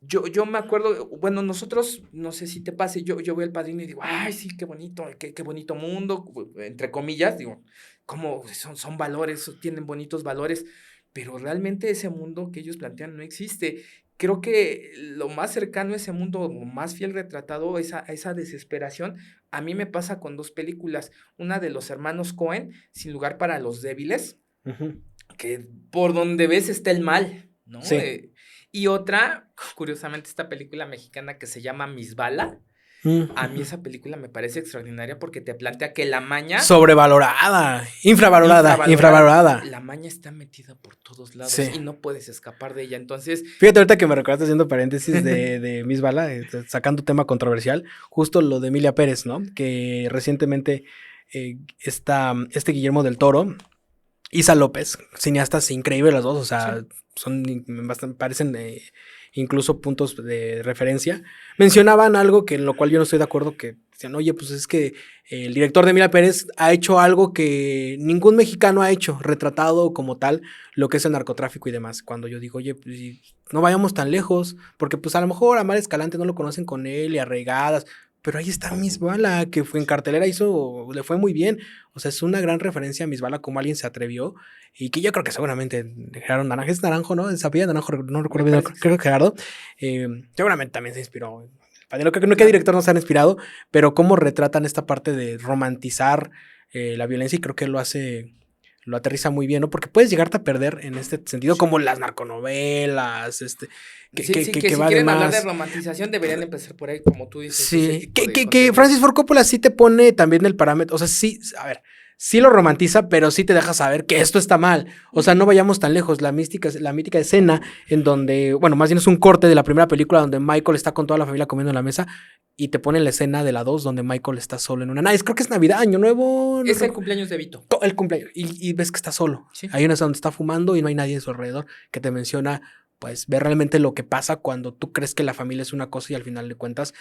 Speaker 2: yo me acuerdo, bueno, nosotros, no sé si te pase, yo veo El Padrino y digo, ay, sí, qué bonito, qué bonito mundo, entre comillas, digo, como son valores, tienen bonitos valores, pero realmente ese mundo que ellos plantean no existe. Creo que lo más cercano a ese mundo, más fiel retratado, a esa desesperación, a mí me pasa con dos películas. Una de los hermanos Cohen, Sin lugar para los débiles,
Speaker 1: Ujú.
Speaker 2: que por donde ves está el mal, ¿no?
Speaker 1: Sí.
Speaker 2: Y otra, curiosamente, esta película mexicana que se llama Misbala, a mí
Speaker 1: Ujú.
Speaker 2: esa película me parece extraordinaria porque te plantea que la maña,
Speaker 1: Sobrevalorada, infravalorada,
Speaker 2: infravalorada,
Speaker 1: infravalorada.
Speaker 2: la maña está metida por todos lados
Speaker 1: Sí.
Speaker 2: y no puedes escapar de ella. Entonces,
Speaker 1: Fíjate ahorita que me recordaste haciendo paréntesis de Miss Bala, sacando tema controversial, justo lo de Emilia Pérez, ¿no? Que recientemente este Guillermo del Toro, Isa López, cineastas increíbles las dos, o sea,
Speaker 2: sí,
Speaker 1: parecen incluso puntos de referencia. Mencionaban algo que en lo cual yo no estoy de acuerdo, que decían, oye, pues es que el director de Emilia Pérez ha hecho algo que ningún mexicano ha hecho, retratado como tal lo que es el narcotráfico y demás. Cuando yo digo, oye, pues no vayamos tan lejos, porque pues a lo mejor a Mar Escalante no lo conocen con él y Arraigadas, pero ahí está Miss Bala, que fue en cartelera, le fue muy bien. O sea, es una gran referencia a Miss Bala, como alguien se atrevió, y que yo creo que seguramente Gerardo Naranjo, es Naranjo, ¿no? ¿Es apellido Naranjo? No
Speaker 2: me
Speaker 1: recuerdo bien,
Speaker 2: parece que
Speaker 1: creo
Speaker 2: sí.
Speaker 1: que Gerardo. Seguramente también se inspiró. Creo que no que director no se han inspirado, pero cómo retratan esta parte de romantizar la violencia, y creo que lo aterriza muy bien, ¿no? Porque puedes llegarte a perder en este sentido, como las narconovelas,
Speaker 2: Sí, sí, que
Speaker 1: que
Speaker 2: si
Speaker 1: va de
Speaker 2: quieren hablar de
Speaker 1: más.
Speaker 2: romantización deberían empezar por ahí, como tú dices, ese
Speaker 1: Sí,
Speaker 2: tipo de
Speaker 1: que
Speaker 2: contenido.
Speaker 1: Francis Ford Coppola sí te pone también el parámetro, o sea, sí, a ver, sí lo romantiza, pero sí te deja saber que esto está mal. O sea, no vayamos tan lejos. La mítica escena en donde, bueno, más bien es un corte de la primera película donde Michael está con toda la familia comiendo en la mesa y te ponen la escena de la 2 donde Michael está solo en una nave. Creo que es Navidad, Año Nuevo, no
Speaker 2: Es el
Speaker 1: recuerdo.
Speaker 2: cumpleaños de Vito.
Speaker 1: El cumpleaños. Y ves que está solo.
Speaker 2: Sí.
Speaker 1: Hay una escena donde está fumando y no hay nadie a su alrededor, que te menciona, pues, ver realmente lo que pasa cuando tú crees que la familia es una cosa y al final de cuentas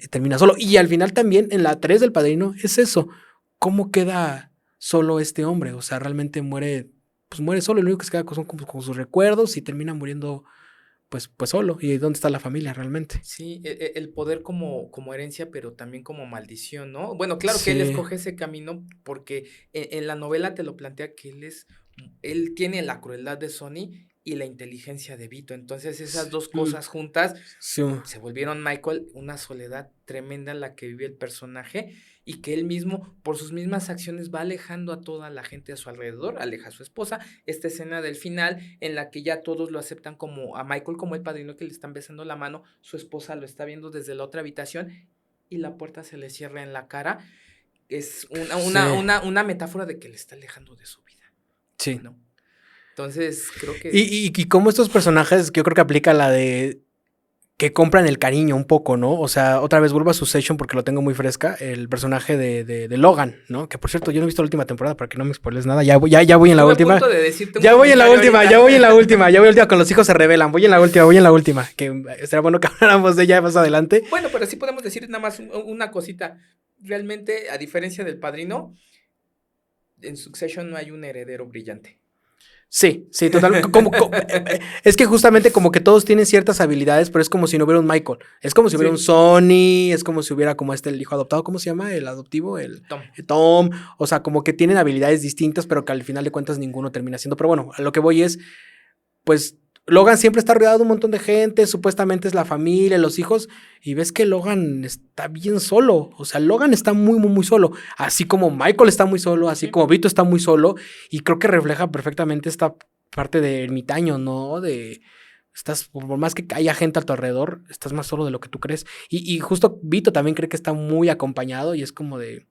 Speaker 1: termina solo. Y al final también en la 3 del Padrino es eso. ¿Cómo queda solo este hombre? O sea, realmente muere, pues muere solo. Y lo único que se queda son con sus recuerdos y termina muriendo pues solo. ¿Y dónde está la familia realmente?
Speaker 2: Sí, el poder como herencia, pero también como maldición, ¿no? Bueno, claro que él
Speaker 1: Sí,
Speaker 2: escoge ese camino porque en la novela te lo plantea que él tiene la crueldad de Sony y la inteligencia de Vito. Entonces esas dos cosas juntas
Speaker 1: sí,
Speaker 2: se volvieron Michael una soledad tremenda en la que vive el personaje y que él mismo, por sus mismas acciones, va alejando a toda la gente a su alrededor, aleja a su esposa. Esta escena del final en la que ya todos lo aceptan como a Michael como el padrino, que le están besando la mano, su esposa lo está viendo desde la otra habitación y la puerta se le cierra en la cara. Es
Speaker 1: sí,
Speaker 2: una metáfora de que le está alejando de su vida,
Speaker 1: sí.
Speaker 2: ¿no? Entonces, creo que...
Speaker 1: Y como estos personajes, yo creo que aplica la de que compran el cariño un poco, ¿no? O sea, otra vez vuelvo a Succession porque lo tengo muy fresca, el personaje de Logan, ¿no? Que por cierto, yo no he visto la última temporada para que no me spoiles nada, ya voy en la última. Ya voy en la última, ya voy en la última, con los hijos se revelan, voy en la última, que estaría bueno que habláramos de ella más adelante.
Speaker 2: Bueno, pero sí podemos decir nada más una cosita. Realmente, a diferencia del Padrino, en Succession no hay un heredero brillante.
Speaker 1: Sí, totalmente. Es que justamente como que todos tienen ciertas habilidades, pero es como si no hubiera un Michael. Es como si hubiera un Sonny, es como si hubiera como el hijo adoptado, ¿cómo se llama? El adoptivo, Tom. O sea, como que tienen habilidades distintas, pero que al final de cuentas ninguno termina siendo. Pero bueno, a lo que voy es, pues, Logan siempre está rodeado de un montón de gente, supuestamente es la familia, los hijos, y ves que Logan está bien solo. O sea, Logan está muy, muy, muy solo. Así como Michael está muy solo, así como Vito está muy solo, y creo que refleja perfectamente esta parte de ermitaño, ¿no? Estás, por más que haya gente a tu alrededor, estás más solo de lo que tú crees. Y justo Vito también cree que está muy acompañado, y es como de,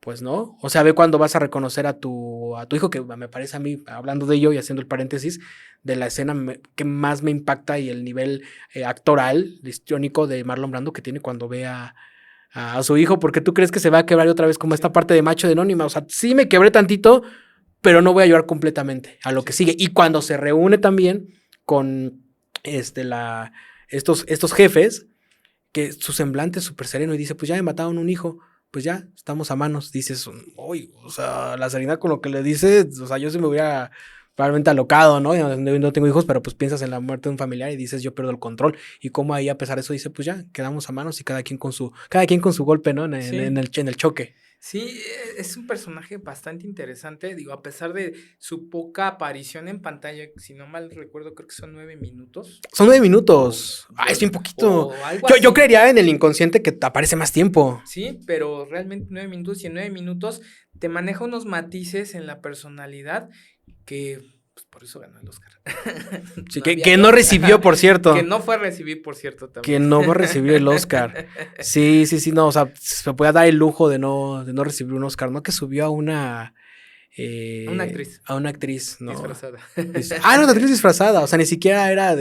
Speaker 1: pues no, o sea, ve cuando vas a reconocer a tu hijo, que me parece a mí, hablando de ello y haciendo el paréntesis, de la escena que más me impacta y el nivel actoral, histriónico de Marlon Brando que tiene cuando ve a su hijo, porque tú crees que se va a quebrar otra vez como esta parte de macho de anónima, o sea, sí me quebré tantito, pero no voy a llorar completamente a lo que sigue. Y cuando se reúne también con estos jefes, que su semblante es súper sereno y dice, pues ya me mataron un hijo, pues ya, estamos a manos. Dices, uy, o sea, la serenidad con lo que le dices, o sea, yo sí me hubiera probablemente alocado, ¿no? Yo no tengo hijos, pero pues piensas en la muerte de un familiar y dices, yo pierdo el control. Y como ahí, a pesar de eso, dice, pues ya, quedamos a manos y cada quien con su golpe, ¿no? En el choque.
Speaker 2: Sí, es un personaje bastante interesante, digo, a pesar de su poca aparición en pantalla, si no mal recuerdo, creo que son 9 minutos.
Speaker 1: Son 9 minutos. Es bien poquito. Yo creería en el inconsciente que aparece más tiempo.
Speaker 2: Sí, pero realmente 9 minutos, y en 9 minutos te maneja unos matices en la personalidad que, pues, por eso ganó el Oscar.
Speaker 1: Sí, que no recibió, por cierto.
Speaker 2: Que no fue a recibir, por cierto, también.
Speaker 1: Que no va a recibir el Oscar. Sí, no, o sea, se puede dar el lujo de no recibir un Oscar, ¿no? Que subió a una
Speaker 2: actriz.
Speaker 1: A una actriz, ¿no?
Speaker 2: Disfrazada.
Speaker 1: No, una actriz disfrazada. O sea, ni siquiera era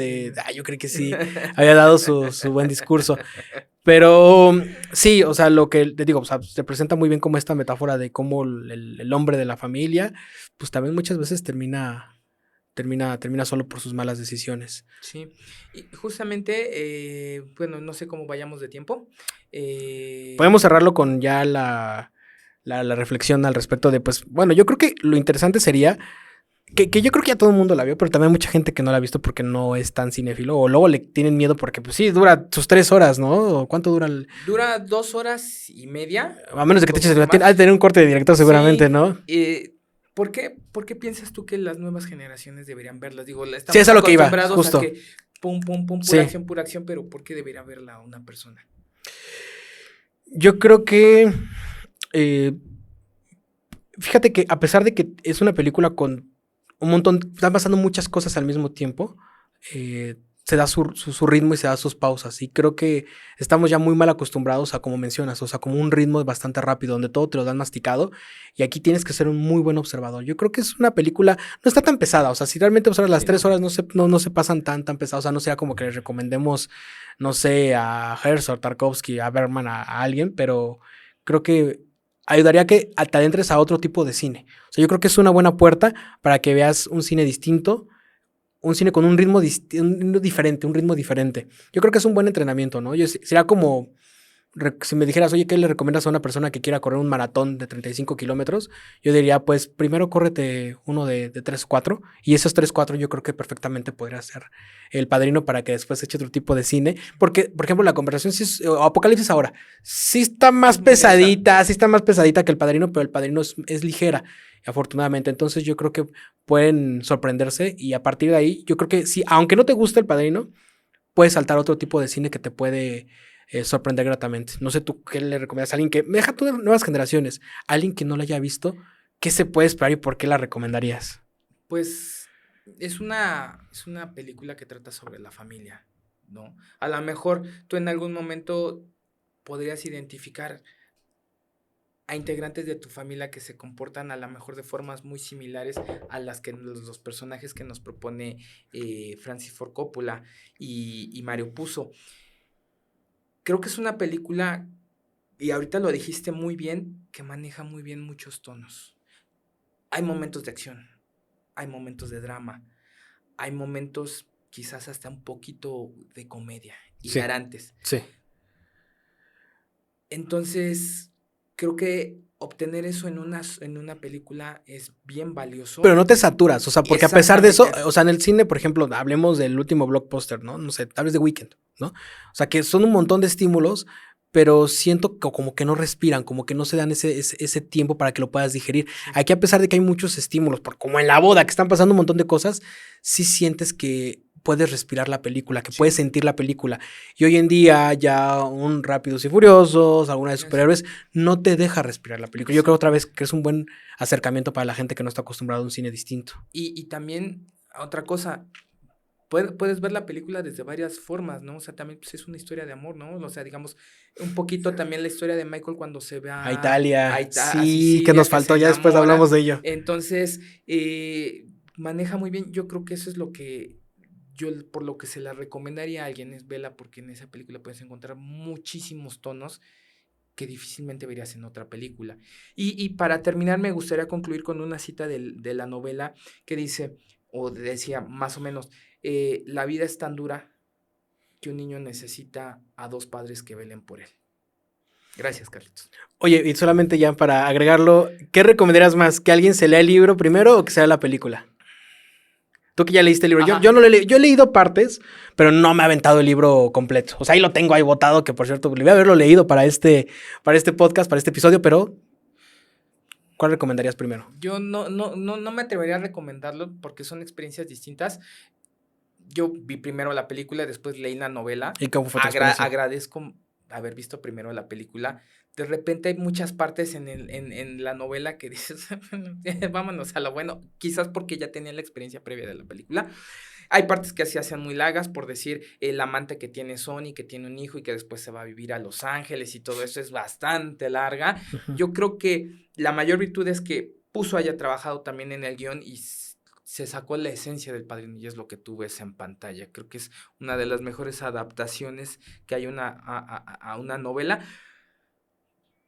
Speaker 1: yo creo que sí había dado su buen discurso. Pero sí, o sea, lo que te digo, o sea, se presenta muy bien como esta metáfora de cómo el hombre de la familia, pues también muchas veces termina solo por sus malas decisiones.
Speaker 2: Sí, y justamente, bueno, no sé cómo vayamos de tiempo.
Speaker 1: Podemos cerrarlo con ya la reflexión al respecto de, pues, bueno, yo creo que lo interesante sería que yo creo que ya todo el mundo la vio, pero también hay mucha gente que no la ha visto porque no es tan cinéfilo, o luego le tienen miedo porque, pues sí, dura sus 3 horas, ¿no? ¿O cuánto dura?
Speaker 2: Dura 2 horas y media.
Speaker 1: A menos de que te eches ha de tener un corte de director seguramente, sí, ¿no?
Speaker 2: ¿Por qué piensas tú que las nuevas generaciones deberían verlas? Digo, estamos
Speaker 1: sí, es a lo que iba, justo.
Speaker 2: A que pum, pura acción, pero ¿por qué debería verla una persona?
Speaker 1: Yo creo que fíjate que a pesar de que es una película con un montón, están pasando muchas cosas al mismo tiempo, se da su ritmo y se da sus pausas. Y creo que estamos ya muy mal acostumbrados a, como mencionas, o sea, como un ritmo bastante rápido, donde todo te lo dan masticado. Y aquí tienes que ser un muy buen observador. Yo creo que es una película, no está tan pesada. O sea, si realmente observas las 3 horas, no se pasan tan pesadas. O sea, no sea como que les recomendemos, no sé, a Herzog, Tarkovsky, a Bergman, a alguien, pero creo que ayudaría a que te adentres a otro tipo de cine. O sea, yo creo que es una buena puerta para que veas un cine distinto, un cine con un ritmo diferente. Yo creo que es un buen entrenamiento, ¿no? Sería como, si me dijeras, oye, ¿qué le recomiendas a una persona que quiera correr un maratón de 35 kilómetros? Yo diría, pues, primero córrete uno de 3, 4, y esos 3, 4 yo creo que perfectamente podría ser El Padrino para que después eche otro tipo de cine. Porque, por ejemplo, la conversación, Apocalipsis ahora, sí está más pesadita que El Padrino, pero El Padrino es ligera, afortunadamente. Entonces yo creo que pueden sorprenderse, y a partir de ahí, yo creo que sí, aunque no te guste El Padrino, puedes saltar a otro tipo de cine que te puede sorprender gratamente. No sé tú qué le recomiendas a alguien que, deja tú de nuevas generaciones, a alguien que no la haya visto, ¿qué se puede esperar y por qué la recomendarías?
Speaker 2: Pues es una película que trata sobre la familia, ¿no? A lo mejor tú en algún momento podrías identificar a integrantes de tu familia que se comportan a lo mejor de formas muy similares a las que los personajes que nos propone Francis Ford Coppola y Mario Puzo. Creo que es una película, y ahorita lo dijiste muy bien, que maneja muy bien muchos tonos. Hay momentos de acción, hay momentos de drama, hay momentos quizás hasta un poquito de comedia, hilarantes.
Speaker 1: Sí.
Speaker 2: Entonces, creo que obtener eso en una película es bien valioso.
Speaker 1: Pero no te saturas, o sea, porque a pesar de eso, o sea, en el cine, por ejemplo, hablemos del último blockbuster, ¿no? No sé, hables de Weekend, ¿no? O sea, que son un montón de estímulos, pero siento que como que no respiran, como que no se dan ese tiempo para que lo puedas digerir. Aquí, a pesar de que hay muchos estímulos, como en la boda, que están pasando un montón de cosas, sí sientes que puedes respirar la película, que puedes sentir la película. Y hoy en día ya un Rápidos y Furiosos, alguna de superhéroes, no te deja respirar la película. Yo creo otra vez que es un buen acercamiento para la gente que no está acostumbrada a un cine distinto.
Speaker 2: Y también, otra cosa, puedes ver la película desde varias formas, ¿no? O sea, también pues, es una historia de amor, ¿no? O sea, digamos, un poquito también la historia de Michael cuando se ve
Speaker 1: a Italia. Sí,
Speaker 2: Sicilia,
Speaker 1: que nos faltó, ya después hablamos de ello.
Speaker 2: Entonces, maneja muy bien. Yo creo que eso es lo que yo, por lo que se la recomendaría a alguien, es vela, porque en esa película puedes encontrar muchísimos tonos que difícilmente verías en otra película. Y para terminar, me gustaría concluir con una cita de la novela que dice, o decía más o menos, la vida es tan dura que un niño necesita a dos padres que velen por él. Gracias, Carlitos.
Speaker 1: Oye, y solamente ya para agregarlo, ¿qué recomendarías más? ¿Que alguien se lea el libro primero o que se lea la película? Tú que ya leíste el libro. Yo no lo he leído. Yo he leído partes, pero no me he aventado el libro completo. O sea, ahí lo tengo ahí botado, que por cierto, le voy a haberlo leído para este podcast, para este episodio, pero ¿cuál recomendarías primero?
Speaker 2: Yo no me atrevería a recomendarlo porque son experiencias distintas. Yo vi primero la película y después leí la novela.
Speaker 1: ¿Y cómo fue tu experiencia?
Speaker 2: Agradezco haber visto primero la película. De repente hay muchas partes en la novela que dices, vámonos a lo bueno, quizás porque ya tenía la experiencia previa de la película. Hay partes que se hacen muy largas, por decir, el amante que tiene Sony, que tiene un hijo y que después se va a vivir a Los Ángeles y todo eso es bastante larga. Uh-huh. Yo creo que la mayor virtud es que Puzo haya trabajado también en el guión y se sacó la esencia del Padrino y es lo que tú ves en pantalla. Creo que es una de las mejores adaptaciones que hay a una novela.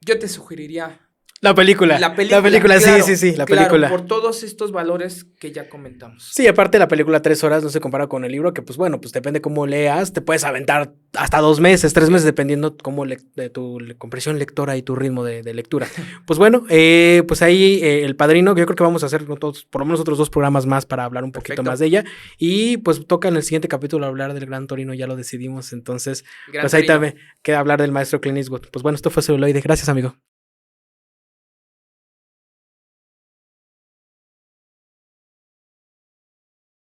Speaker 2: Yo te sugeriría
Speaker 1: La película,
Speaker 2: claro,
Speaker 1: sí, la película.
Speaker 2: Por todos estos valores que ya comentamos.
Speaker 1: Sí, aparte la película 3 horas no se compara con el libro, que pues bueno, pues depende cómo leas, te puedes aventar hasta 2 meses, 3 meses, dependiendo cómo de tu comprensión lectora y tu ritmo de lectura. Pues bueno, pues ahí El Padrino, yo creo que vamos a hacer todos, por lo menos otros 2 programas más para hablar un poquito más de ella, y pues toca en el siguiente capítulo hablar del Gran Torino, ya lo decidimos, entonces pues ahí también queda hablar del maestro Clint Eastwood. Pues bueno, esto fue Celuloide, gracias amigo.